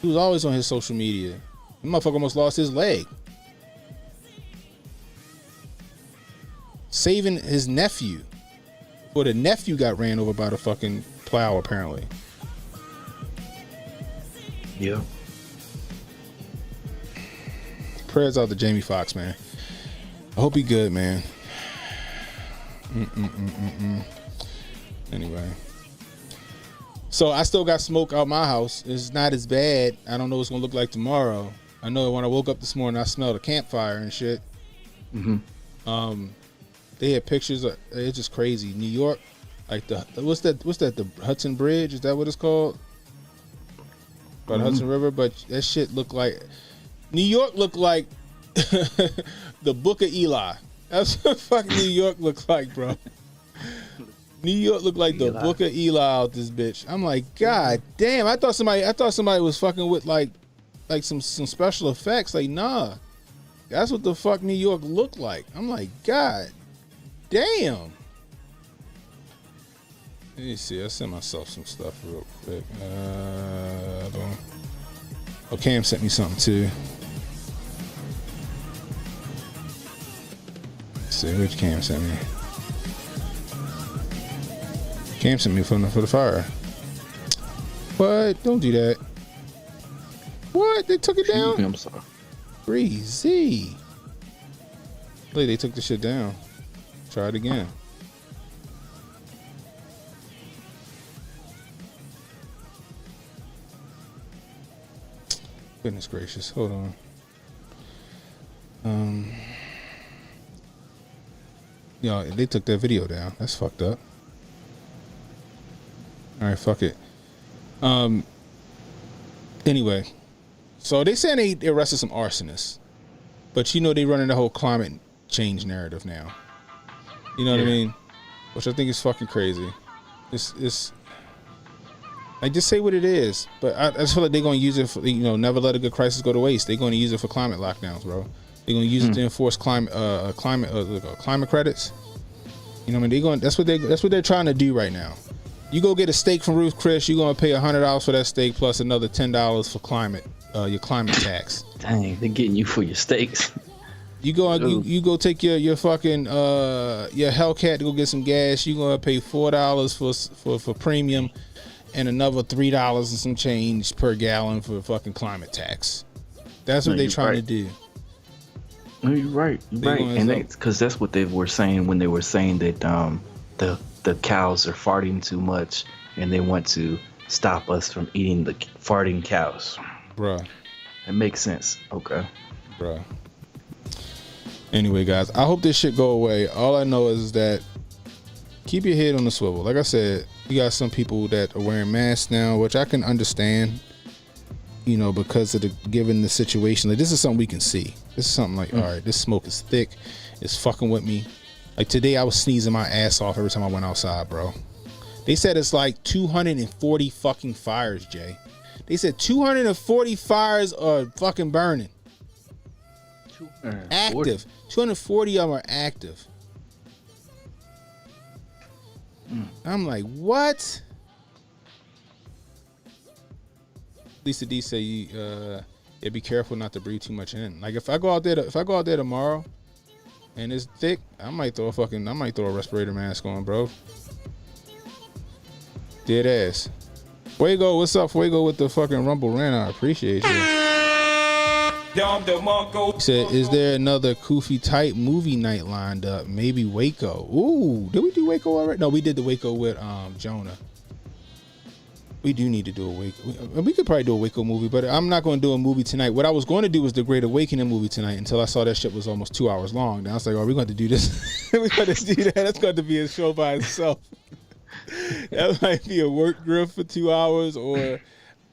He was always on his social media. The motherfucker almost lost his leg. Saving his nephew. Well, the nephew got ran over by the fucking plow, apparently. Yeah. Prayers out to Jamie Foxx, man. I hope he good, man. Anyway. So I still got smoke out my house. It's not as bad. I don't know what it's going to look like tomorrow. I know when I woke up this morning, I smelled a campfire and shit. They had pictures. It's just crazy. New York, like what's that? The Hudson Bridge? Is that what it's called? By the Hudson River, but that shit looked like New York looked like the Book of Eli. That's what fucking New York looked like, bro. New York looked like the Book of Eli out this bitch. I'm like, God damn! I thought somebody was fucking with like some special effects. Like, nah, that's what the fuck New York looked like. I'm like, God damn. Let me see. I sent myself some stuff real quick. Cam sent me something too. Let's see which Cam sent me. Cam sent me for the fire. What? Don't do that. What? They took it down? I'm sorry. Crazy. Look, they took the shit down. Try it again. Goodness gracious. Hold on. Yo, they took that video down. That's fucked up. Alright, fuck it. Anyway. So they saying they arrested some arsonists. But you know they running the whole climate change narrative now. You know what I mean? Which I think is fucking crazy. It's like, just say what it is. But I just feel like they're going to use it for, never let a good crisis go to waste. They're going to use it for climate lockdowns, bro. They're going to use it to enforce climate credits. You know what I mean? That's what they're trying to do right now. You go get a steak from Ruth Chris, you're going to pay $100 for that steak plus another $10 for your climate tax. Dang, they're getting you for your steaks. You go take your fucking your Hellcat to go get some gas. You're gonna pay $4 for premium, and another $3 and some change per gallon for fucking climate tax. That's what they're trying to do. No, you're right. You're right, and because that's what they were saying when they were saying that the the cows are farting too much, and they want to stop us from eating the farting cows. Bruh. It makes sense. Okay. Bruh. Anyway, guys, I hope this shit go away. All I know is that keep your head on the swivel. Like I said, you got some people that are wearing masks now, which I can understand, you know, because of given the situation. Like, this is something we can see. This is something like, all right, this smoke is thick. It's fucking with me. Like, today I was sneezing my ass off every time I went outside, bro. They said it's like 240 fucking fires, Jay. They said 240 fires are fucking burning. Active. 240 of them are active. I'm like, what? Lisa D say yeah, be careful not to breathe too much in. Like, if I go out there tomorrow and it's thick, I might throw a respirator mask on, bro. Dead ass. Fuego, what's up, Fuego, with the fucking Rumble rant? I appreciate you. He said, is there another Koofy type movie night lined up? Maybe Waco. Ooh, did we do Waco already? No, we did the Waco with Jonah. We do need to do a Waco. We could probably do a Waco movie, but I'm not going to do a movie tonight. What I was going to do was the Great Awakening movie tonight until I saw that shit was almost 2 hours long. Then I was like, oh, we're going to do this. We're going to do that. That's going to be a show by itself. That might be a work grift for 2 hours, or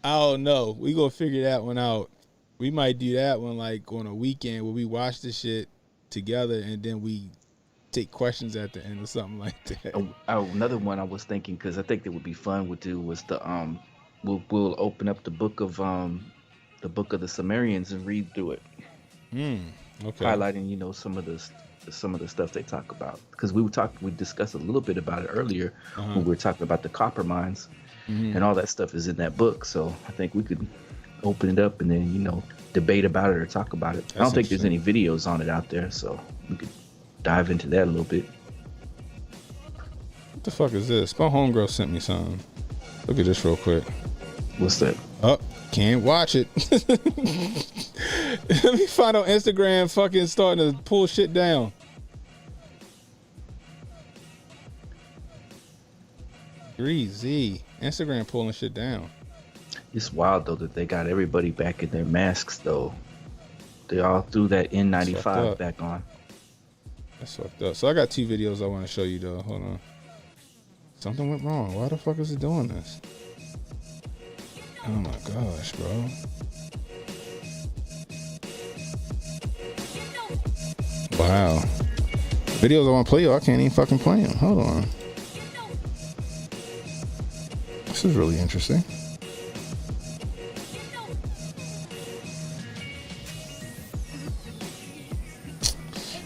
I don't know. We going to figure that one out. We might do that one like on a weekend where we watch the shit together and then we take questions at the end or something like that. Another one I was thinking, because I think that would be fun to do, was the we'll open up the book of the Sumerians and read through it. Okay. Highlighting, you know, some of the stuff they talk about, because we discussed a little bit about it earlier when we were talking about the copper mines, and all that stuff is in that book. So I think we could open it up and then, you know, debate about it or talk about it. I don't think there's any videos on it out there, so we could dive into that a little bit. What the fuck is this? My homegirl sent me something. Look at this real quick. What's that? Oh, can't watch it. Let me find on Instagram fucking starting to pull shit down. Greasy. Instagram pulling shit down. It's wild though that they got everybody back in their masks though. They all threw that N95 back on. That's fucked up. So I got 2 videos I want to show you though. Hold on. Something went wrong. Why the fuck is it doing this? Oh my gosh, bro. Wow. Videos I want to play, I can't even fucking play them. Hold on. This is really interesting.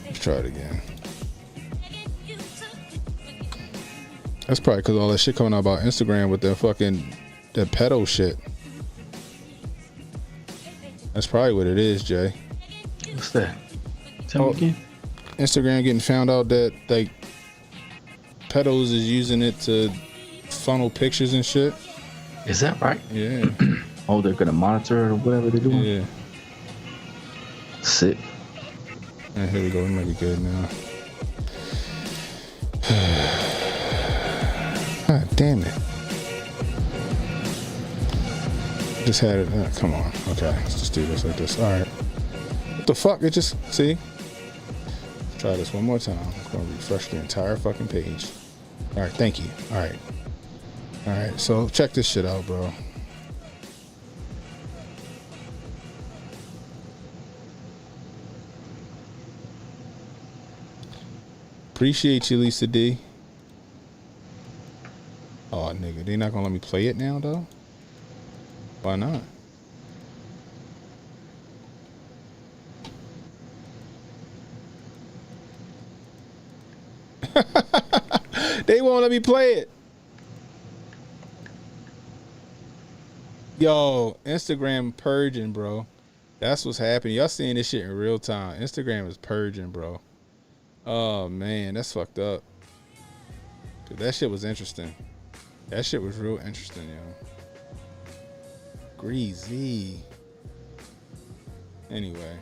Let's try it again. That's probably because all that shit coming out about Instagram with that pedo shit. That's probably what it is, Jay. What's that? Tell me again. Instagram getting found out that like pedos is using it to funnel pictures and shit. Is that right? Yeah. Oh, they're gonna monitor or whatever they're doing? Yeah. Sick. And here we go. We might be good now. God damn it. Just had it. Come on. Okay. Let's just do this like this. All right. What the fuck? It just, see? Let's try this one more time. I'm going to refresh the entire fucking page. All right. Thank you. All right. All right. So check this shit out, bro. Appreciate you, Lisa D. Oh, nigga, they not gonna let me play it now, though? Why not? They won't let me play it. Yo, Instagram purging, bro. That's what's happening. Y'all seeing this shit in real time. Instagram is purging, bro. Oh, man, that's fucked up. Dude, that shit was interesting. That shit was real interesting, yo. Greasy. Anyway.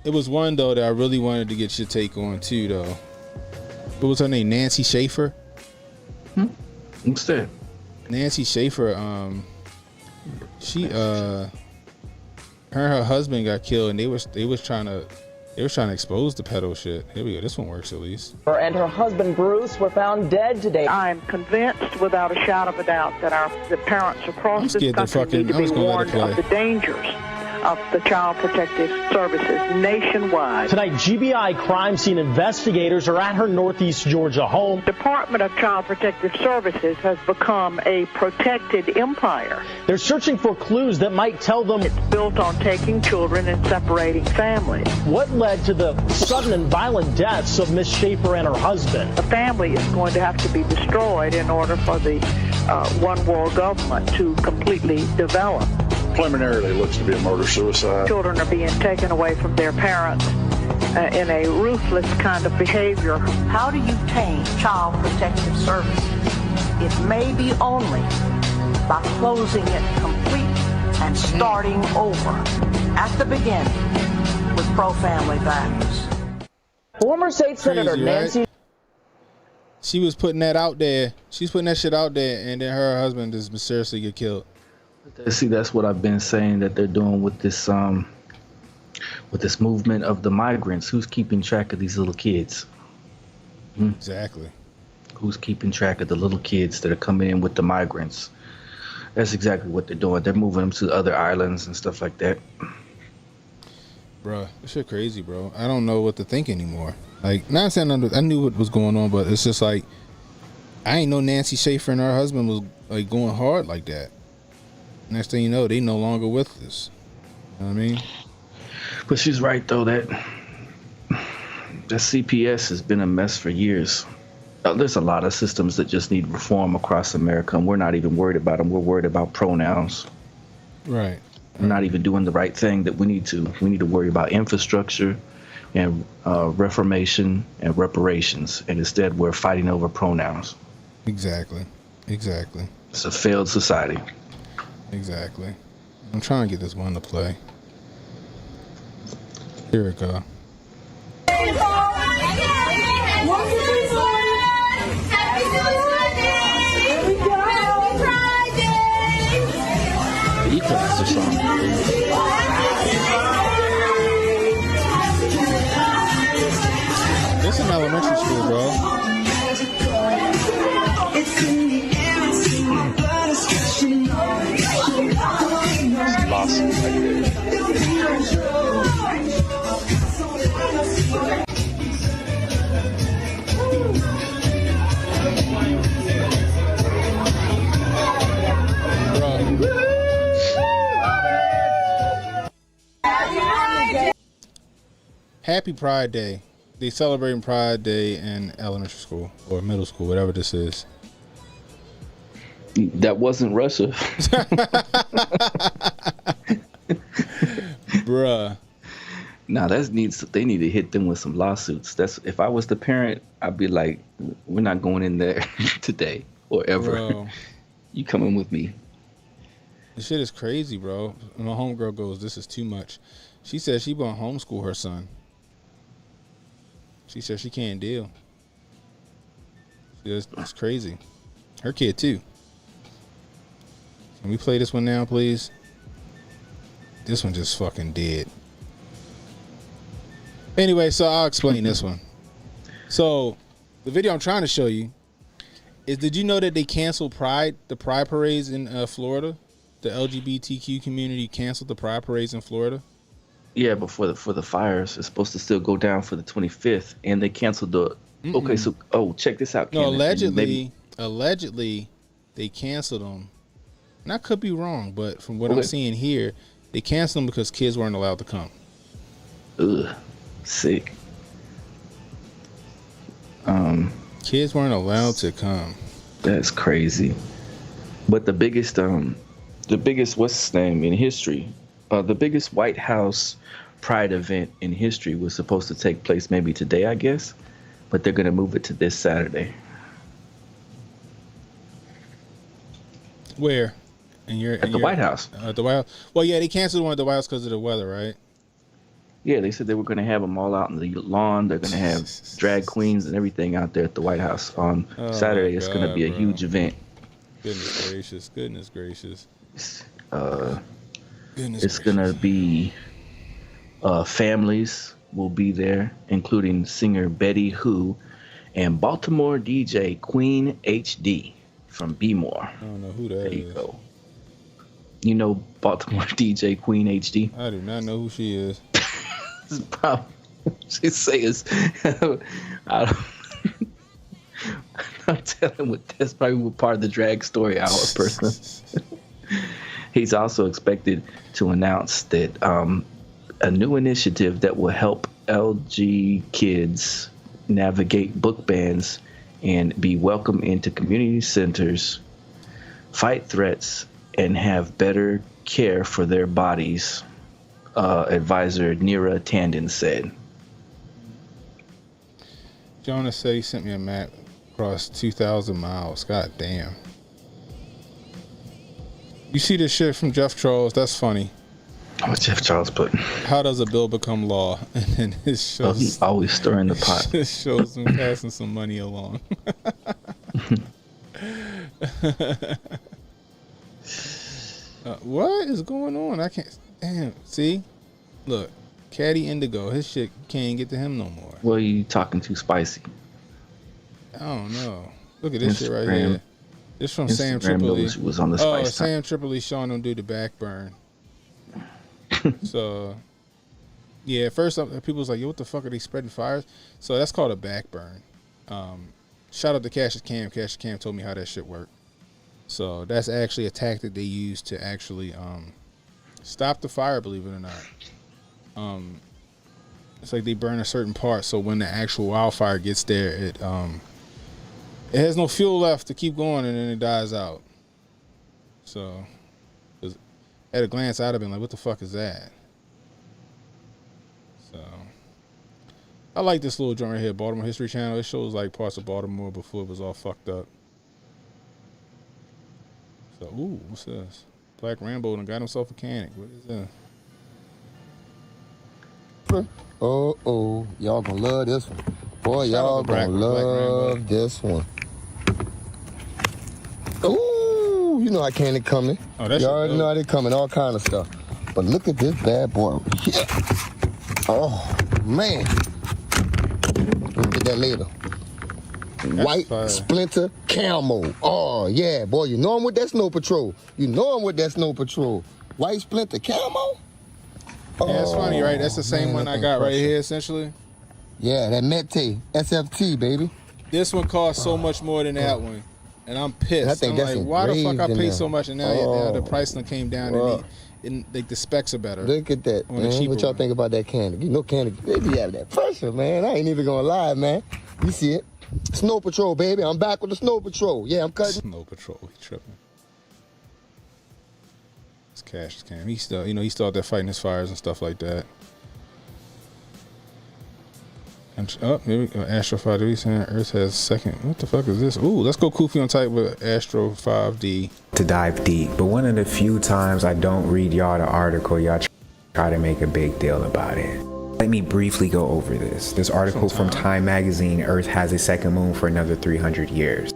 It was one, though, that I really wanted to get your take on, too, though. what was her name? Nancy Schaefer. What's that? Nancy Schaefer. She her and her husband got killed, and they was trying to expose the pedo shit. Here we go. This one works at least. Her and her husband Bruce were found dead today. I'm convinced, without a shadow of a doubt, that the parents across this country need to be warned of the dangers of the Child Protective Services nationwide. Tonight, GBI crime scene investigators are at her Northeast Georgia home. Department of Child Protective Services has become a protected empire. They're searching for clues that might tell them it's built on taking children and separating families. What led to the sudden and violent deaths of Miss Schaefer and her husband? The family is going to have to be destroyed in order for the one world government to completely develop. Preliminarily looks to be a murder-suicide. Children are being taken away from their parents in a ruthless kind of behavior. How do you tame Child Protective Services? It may be only by closing it complete and starting over at the beginning with pro-family values. Former State Senator Nancy... Right? She was putting that out there. She's putting that shit out there, and then her husband just mysteriously get killed. See, that's what I've been saying that they're doing with this movement of the migrants. Who's keeping track of these little kids? Exactly. Who's keeping track of the little kids that are coming in with the migrants? That's exactly what they're doing. They're moving them to other islands and stuff like that. Bruh, this shit crazy, bro. I don't know what to think anymore. Like, not saying I knew what was going on, but it's just like, I ain't know Nancy Schaefer and her husband was like going hard like that. Next thing you know, they no longer with us. You know what I mean? But she's right, though, that CPS has been a mess for years. There's a lot of systems that just need reform across America, and we're not even worried about them. We're worried about pronouns. Right. We're not even doing the right thing that we need to. We need to worry about infrastructure and reformation and reparations, and instead we're fighting over pronouns. Exactly. It's a failed society. Exactly. I'm trying to get this one to play. Here it go. The Equalizer song. This is elementary school, bro. Lost. Happy Pride Day. They celebrating Pride Day in elementary school or middle school, whatever this is. That wasn't Russia. Bruh. Nah, they need to hit them with some lawsuits. That's if I was the parent, I'd be like, we're not going in there today or ever. Bro. You coming with me. This shit is crazy, bro. My homegirl goes, this is too much. She said she gonna homeschool her son. She said she can't deal. It's crazy. Her kid too. Can we play this one now, please? This one just fucking dead. Anyway, so I'll explain this one. So the video I'm trying to show you is, did you know that they canceled the Pride parades in Florida? The LGBTQ community canceled the Pride parades in Florida. Yeah, but for the fires, it's supposed to still go down for the 25th, and they canceled the. Okay, so check this out. No, allegedly, they canceled them. And I could be wrong, but from what I'm seeing here, they canceled them because kids weren't allowed to come. Ugh, sick. Kids weren't allowed to come. That's crazy. But the biggest what's his name in history, the biggest White House Pride event in history was supposed to take place maybe today, I guess, but they're gonna move it to this Saturday. Where? At the White House. At the White House. Well, yeah, they canceled one at the White House because of the weather, right? Yeah, they said they were going to have them all out in the lawn. They're going to have drag queens and everything out there at the White House on Saturday. It's going to be a huge event. Goodness gracious. Goodness gracious. It's going to be families will be there, including singer Betty Who and Baltimore DJ Queen HD from B-More. I don't know who that is. There you go. You know Baltimore DJ Queen HD? I do not know who she is. She says, I'm telling what that's probably part of the drag story hour person. He's also expected to announce that a new initiative that will help LG kids navigate book bans and be welcome into community centers, fight threats, and have better care for their bodies, advisor Neera Tandon said. Jonas said he sent me a map across 2,000 miles. God damn. You see this shit from Jeff Charles? That's funny. What's Jeff Charles putting? How does a bill become law? And then it shows. He's always stirring the pot. It shows him passing some money along. What is going on? I can't. Damn. See? Look. Caddy Indigo. His shit can't get to him no more. Well, you talking too spicy. I don't know. Look at this shit right here. This from Sam Tripoli. Was on the spice Sam Tripoli showing them do the back burn. So, yeah, at first people was like, yo, what the fuck are they spreading fires? So that's called a back burn. Shout out to Cassius Cam. Cassius Cam told me how that shit worked. So that's actually a tactic they use to actually stop the fire, believe it or not. It's like they burn a certain part, so when the actual wildfire gets there, it has no fuel left to keep going, and then it dies out. So, at a glance, I'd have been like, "What the fuck is that?" So, I like this little joint right here, Baltimore History Channel. It shows like parts of Baltimore before it was all fucked up. So, ooh, what's this? Black Rambo and got himself a canic. What is that? Oh, y'all gonna love this one. Boy, y'all gonna love this one. Ooh, you know how candy coming. Oh, you already know how they coming, all kind of stuff. But look at this bad boy. Yeah. Oh, man. We'll get that later. White Splinter Camo. Oh, yeah, boy, you know I'm with that Snow Patrol. White Splinter Camo? Yeah, that's funny, right? That's the same one I got right here, essentially. Yeah, that Mete SFT, baby. This one costs so much more than that one, and I'm pissed. I think I'm that's like, why the fuck I engraved in paid there. so much, and now the price came down, and like the specs are better. Look at that, man. What y'all think about that candy? You know candy, they be out of that pressure, man. I ain't even gonna lie, man. You see it? Snow Patrol, baby. I'm back with the Snow Patrol. Yeah, I'm cutting. Snow Patrol, he tripping. Cash Cam. He still out there fighting his fires and stuff like that. And here we go. Astro 5D saying Earth has second. What the fuck is this? Ooh, let's go Koofy on type with Astro 5D. To dive deep, but one of the few times I don't read y'all the article, y'all try to make a big deal about it. Let me briefly go over this. This article from Time Magazine, Earth has a second moon for another 300 years.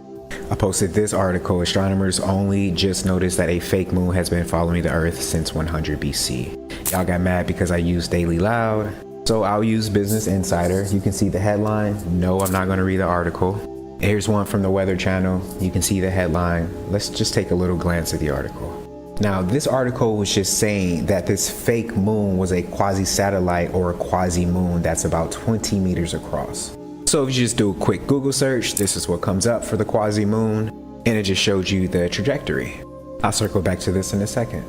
I posted this article. Astronomers only just noticed that a fake moon has been following the Earth since 100 BC. Y'all got mad because I used Daily Loud, so I'll use Business Insider. You can see the headline. No, I'm not going to read the article. Here's one from the Weather Channel. You can see the headline. Let's just take a little glance at the article. Now, this article was just saying that this fake moon was a quasi-satellite or a quasi-moon that's about 20 meters across. So if you just do a quick Google search, this is what comes up for the quasi-moon, and it just showed you the trajectory. I'll circle back to this in a second.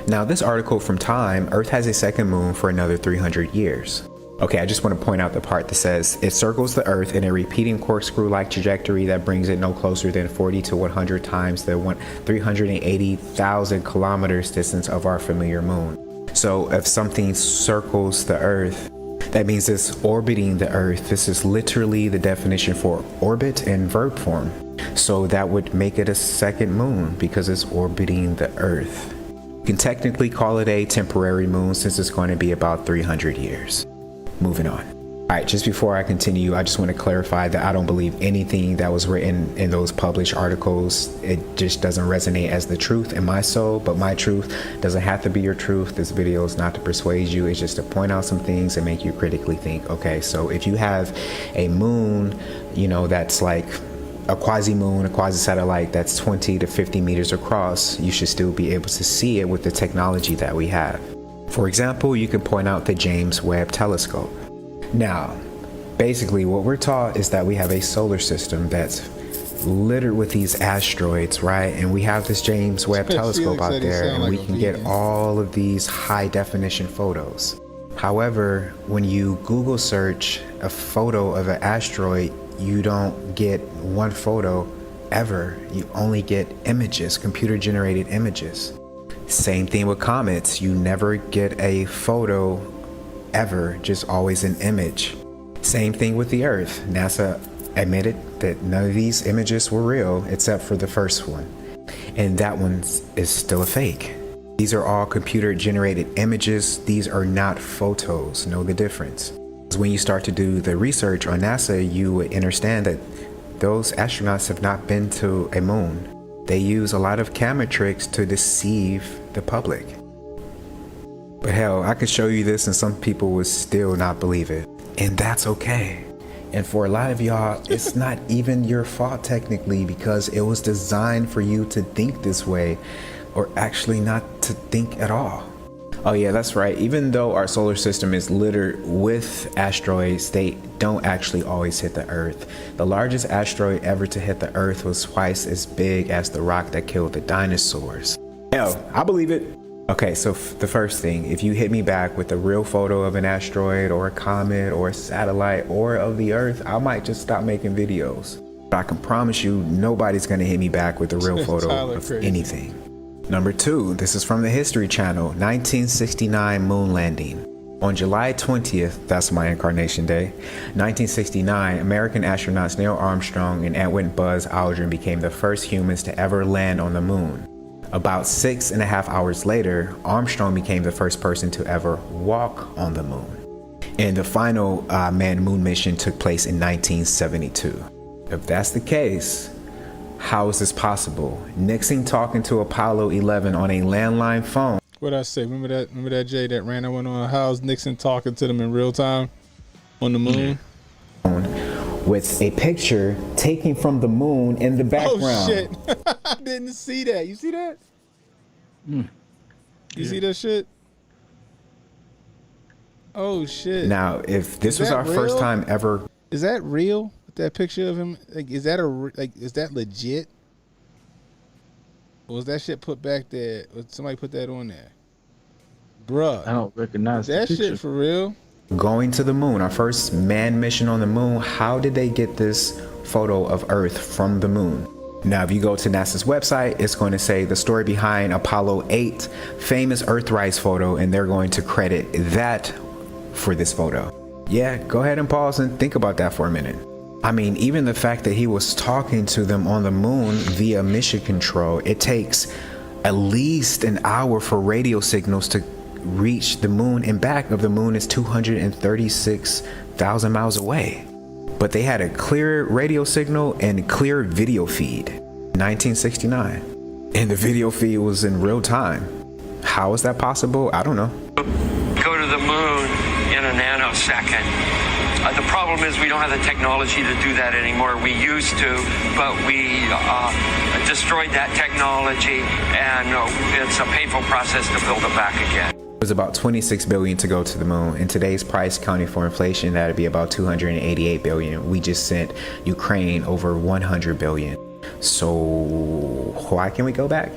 Now, this article from Time, Earth has a second moon for another 300 years. Okay, I just want to point out the part that says, it circles the Earth in a repeating corkscrew-like trajectory that brings it no closer than 40 to 100 times the 380,000 kilometers distance of our familiar moon. So if something circles the Earth, that means it's orbiting the Earth. This is literally the definition for orbit in verb form. So that would make it a second moon because it's orbiting the Earth. You can technically call it a temporary moon since it's going to be about 300 years. Moving on. All right, just before I continue, I just want to clarify that I don't believe anything that was written in those published articles. It just doesn't resonate as the truth in my soul, but my truth doesn't have to be your truth. This video is not to persuade you. It's just to point out some things and make you critically think. Okay, so if you have a moon, you know, that's like a quasi-moon, a quasi-satellite that's 20 to 50 meters across, you should still be able to see it with the technology that we have. For example, you can point out the James Webb Telescope. Now, basically what we're taught is that we have a solar system that's littered with these asteroids, right? And we have this James Webb Telescope out there, and we can get all of these high definition photos. However, when you Google search a photo of an asteroid, you don't get one photo ever. You only get images, computer generated images. Same thing with comets. You never get a photo ever, just always an image. Same thing with the Earth. NASA admitted that none of these images were real except for the first one, and that one is still a fake. These are all computer generated images. These are not photos. Know the difference. When you start to do the research on NASA, you would understand that those astronauts have not been to a moon. They use a lot of camera tricks to deceive the public. But hell, I could show you this and some people would still not believe it. And that's okay. And for a lot of y'all, it's not even your fault technically, because it was designed for you to think this way, or actually not to think at all. Oh yeah, that's right. Even though our solar system is littered with asteroids, they don't actually always hit the Earth. The largest asteroid ever to hit the Earth was twice as big as the rock that killed the dinosaurs. Hell, I believe it. Okay, so the first thing, if you hit me back with a real photo of an asteroid or a comet or a satellite or of the Earth, I might just stop making videos. But I can promise you, nobody's gonna hit me back with a real photo of anything. Number 2, this is from the History Channel, 1969 moon landing. On July 20th, that's my incarnation day, 1969, American astronauts Neil Armstrong and Edwin Buzz Aldrin became the first humans to ever land on the moon. About 6.5 hours later, Armstrong became the first person to ever walk on the moon. And the final manned moon mission took place in 1972. If that's the case, how is this possible? Nixon talking to Apollo 11 on a landline phone. What'd I say? Remember that Jay that ran that one on? How's Nixon talking to them in real time on the moon? With a picture taken from the moon in the background. Oh shit! I didn't see that. You see that? You see that shit? Oh shit! Now, if this was our first time ever, is that real? That picture of him, like, is that is that legit? Or was that shit put back there? Or somebody put that on there? Bruh, I don't recognize that shit for real. Going to the moon, our first manned mission on the moon, how did they get this photo of Earth from the moon? Now, if you go to NASA's website, it's going to say the story behind Apollo 8 famous Earthrise photo, and they're going to credit that for this photo. Yeah, go ahead and pause and think about that for a minute. I mean, even the fact that he was talking to them on the moon via mission control, it takes at least an hour for radio signals to reach the moon and back. Of the moon is 236,000 miles away. But they had a clear radio signal and clear video feed. 1969. And the video feed was in real time. How is that possible? I don't know. Go to the moon in a nanosecond. The problem is we don't have the technology to do that anymore. We used to, but we destroyed that technology, and it's a painful process to build it back again. It was about 26 billion to go to the moon. In today's price, counting for inflation, that'd be about 288 billion. We just sent Ukraine over 100 billion. So why can't we go back?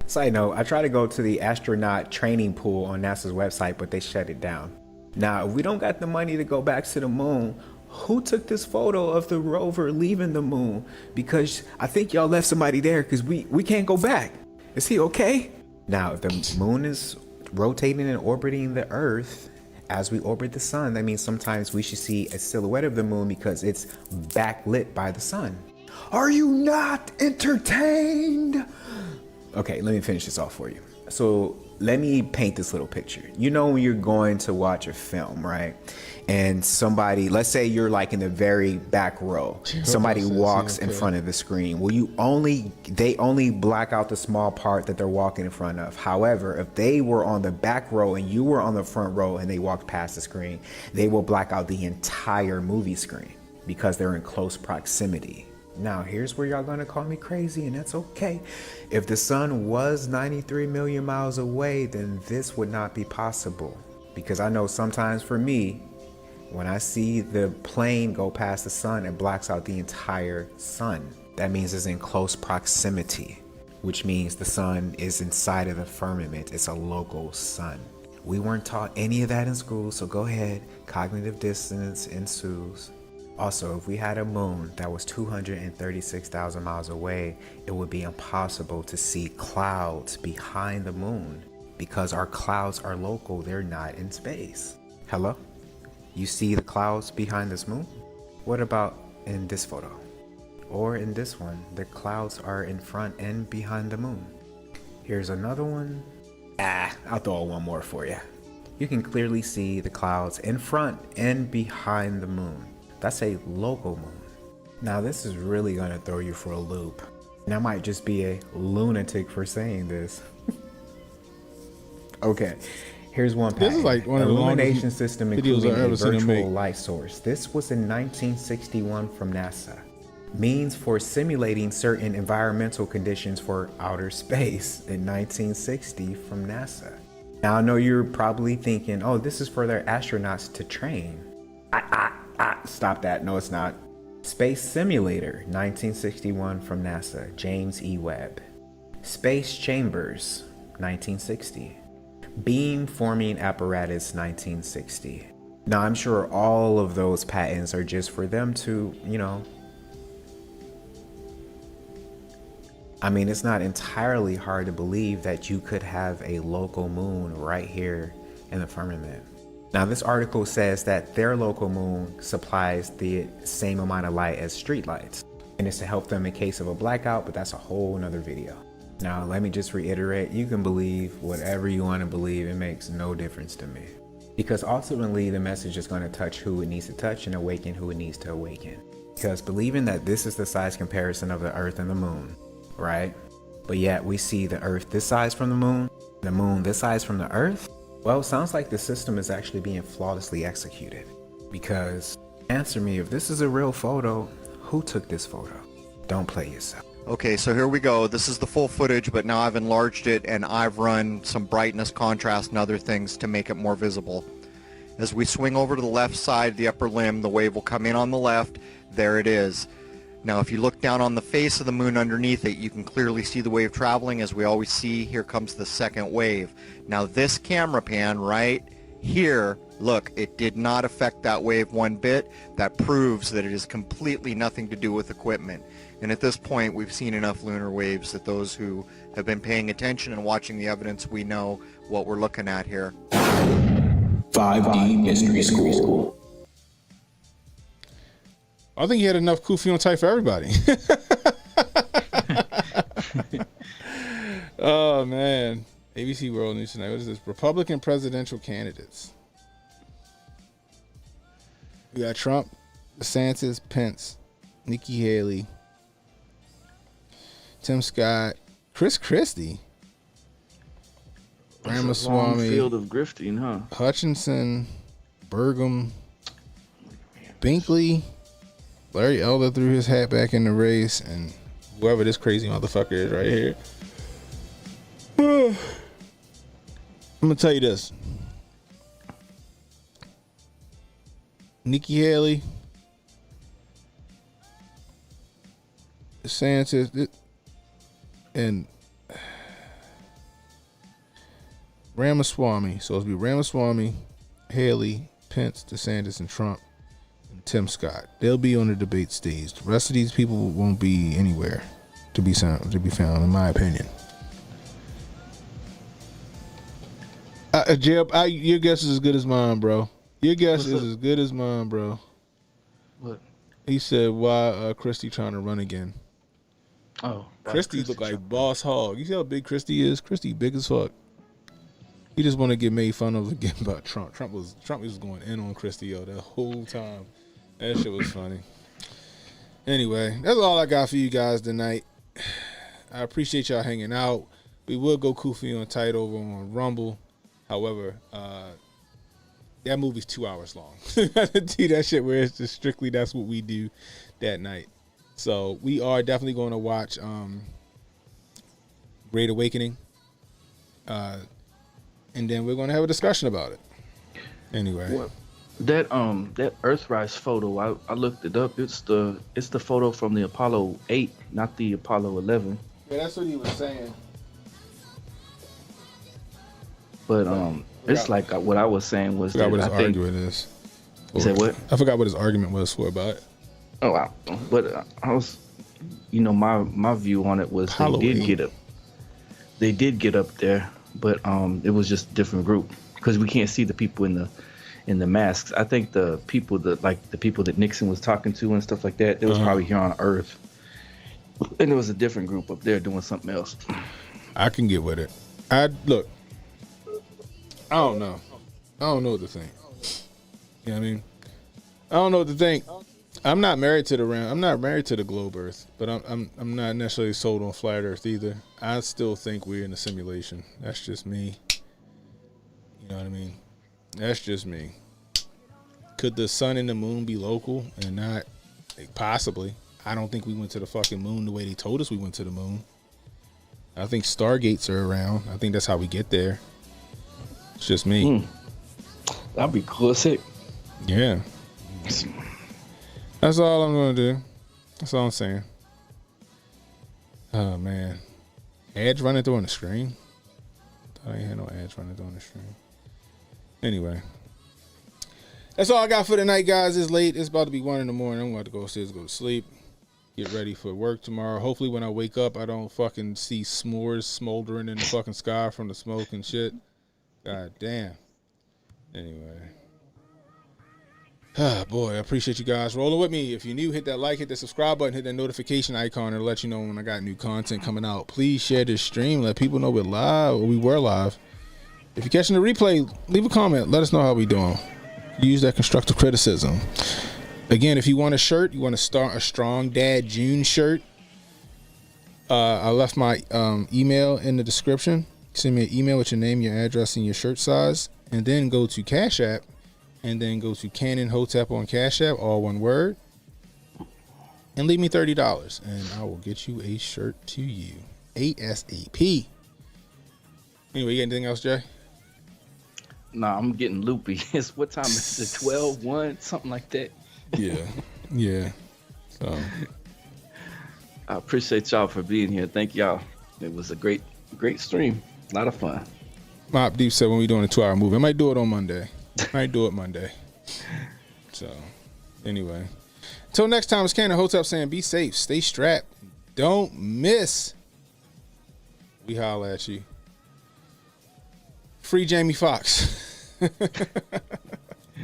Side note, I tried to go to the astronaut training pool on NASA's website, but they shut it down. Now, if we don't got the money to go back to the moon, who took this photo of the rover leaving the moon? Because I think y'all left somebody there, because we can't go back. Is he okay? Now, if the moon is rotating and orbiting the Earth, As we orbit the sun, that means sometimes we should see a silhouette of the moon because it's backlit by the sun. Are you not entertained? Okay, let me finish this off for you. So let me paint this little picture. You know when you're going to watch a film, right? And somebody, let's say you're like in the very back row. Somebody walks in front of the screen. Well, they only black out the small part that they're walking in front of. However, if they were on the back row and you were on the front row and they walked past the screen, they will black out the entire movie screen because they're in close proximity. Now, here's where y'all gonna call me crazy, and that's okay. If the sun was 93 million miles away, then this would not be possible. Because I know sometimes for me, when I see the plane go past the sun, it blacks out the entire sun. That means it's in close proximity, which means the sun is inside of the firmament. It's a local sun. We weren't taught any of that in school, so go ahead, cognitive dissonance ensues. Also, if we had a moon that was 236,000 miles away, it would be impossible to see clouds behind the moon because our clouds are local, they're not in space. Hello? You see the clouds behind this moon? What about in this photo? Or in this one, the clouds are in front and behind the moon. Here's another one. I'll throw one more for you. You can clearly see the clouds in front and behind the moon. That's a local moon. Now this is really gonna throw you for a loop. And I might just be a lunatic for saying this. Okay, here's one patent. This is like one of the illumination system videos including I've a ever seen them virtual make. light source. This was in 1961 from NASA. Means for simulating certain environmental conditions for outer space in 1960 from NASA. Now I know you're probably thinking, oh, this is for their astronauts to train. Stop that. No, it's not. Space Simulator, 1961 from NASA, James E. Webb. Space Chambers, 1960. Beam Forming Apparatus, 1960. Now, I'm sure all of those patents are just for them to, I mean, it's not entirely hard to believe that you could have a local moon right here in the firmament. Now, this article says that their local moon supplies the same amount of light as streetlights, and it's to help them in case of a blackout, but that's a whole nother video. Now, let me just reiterate, you can believe whatever you want to believe. It makes no difference to me. Because ultimately, the message is going to touch who it needs to touch and awaken who it needs to awaken. Because believing that this is the size comparison of the Earth and the moon, right? But yet we see the Earth this size from the moon this size from the Earth. Well, it sounds like the system is actually being flawlessly executed. Because answer me, if this is a real photo, who took this photo? Don't play yourself. Okay, so here we go. This is the full footage, but now I've enlarged it and I've run some brightness, contrast, and other things to make it more visible. As we swing over to the left side, the upper limb, the wave will come in on the left. There it is. Now, if you look down on the face of the moon underneath it, you can clearly see the wave traveling. As we always see, here comes the second wave. Now, this camera pan right here, look, it did not affect that wave one bit. That proves that it is completely nothing to do with equipment. And at this point, we've seen enough lunar waves that those who have been paying attention and watching the evidence, we know what we're looking at here. 5D Mystery School. I think he had enough kufi on tight for everybody. Oh, man. ABC World News Tonight. What is this? Republican presidential candidates. We got Trump, DeSantis, Pence, Nikki Haley, Tim Scott, Chris Christie, Ramaswamy, field of grifting, huh? Hutchinson, Burgum, Binkley, Larry Elder threw his hat back in the race, and whoever this crazy motherfucker is right here. I'm gonna tell you this. Nikki Haley, DeSantis, and Ramaswamy. So it'll be Ramaswamy, Haley, Pence, DeSantis, and Trump, and Tim Scott. They'll be on the debate stage. The rest of these people won't be anywhere to be found, in my opinion. Jeb, your guess is as good as mine, bro. Your guess is as good as mine, bro. What? He said, "Why Christy trying to run again?" Oh, Christy look like Boss Hog. You see how big Christy is? Christy big as fuck. He just want to get made fun of again about Trump. Trump was going in on Christy the whole time. That shit was funny. Anyway, that's all I got for you guys tonight. I appreciate y'all hanging out. We will go Koofy on tight over on Rumble. However, that movie's 2 hours long. Do that shit where it's just strictly that's what we do that night. So we are definitely going to watch Great Awakening. And then we're going to have a discussion about it. Anyway. What? That Earthrise photo, I looked it up. It's the photo from the Apollo 8, not the Apollo 11. Yeah, that's what he was saying. But it's like what I was saying was I forgot what his argument is. You said what? I forgot what his argument was for about it. Oh wow! But I was, my view on it was they did get up there, but it was just a different group because we can't see the people in the masks. I think the people that Nixon was talking to and stuff like that, they was probably here on Earth, and there was a different group up there doing something else. I can get with it. I don't know. I don't know what to think. You know what I mean? I don't know what to think. I'm not married to the globe Earth, but I'm not necessarily sold on flat Earth either. I still think we're in a simulation. That's just me. You know what I mean? That's just me. Could the sun and the moon be local and not? Possibly. I don't think we went to the fucking moon the way they told us we went to the moon. I think stargates are around. I think that's how we get there. It's just me. That'd be cool as heck. Yeah. That's all I'm gonna do. That's all I'm saying. Oh man. Ads running through on the screen? I ain't had no ads running through on the screen. Anyway. That's all I got for tonight, guys. It's late. It's about to be 1 a.m. I'm going to go upstairs, go to sleep. Get ready for work tomorrow. Hopefully when I wake up, I don't fucking see s'mores smoldering in the fucking sky from the smoke and shit. God damn. Anyway. Ah, boy, I appreciate you guys rolling with me. If you're new, hit that like, hit that subscribe button, hit that notification icon, and let you know when I got new content coming out. Please share this stream. Let people know we're live, or we were live. If you're catching the replay, leave a comment. Let us know how we doing. Use that constructive criticism. Again, if you want a shirt, you want to start a Strong Dad June shirt, I left my email in the description. Send me an email with your name, your address, and your shirt size, and then go to Cash App, and then go to Canon Hotep on Cash App, all one word, and leave me $30, and I will get you a shirt to you ASAP. Anyway, you got anything else, Jay? Nah, I'm getting loopy. It's what time is it? 12, 1, something like that. Yeah. So I appreciate y'all for being here. Thank y'all. It was a great stream. A lot of fun. Mop Deep said when we doing a 2-hour movie. I might do it on Monday. So, anyway. Until next time, it's Canon Hotep saying be safe, stay strapped, don't miss. We holla at you. Free Jamie Foxx.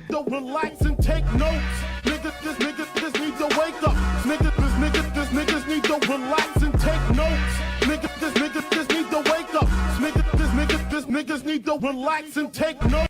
Don't relax and take notes. Niggas need to wake up. Niggas need to relax and take notes. Niggas need to wake up. Niggas need to relax and take notes.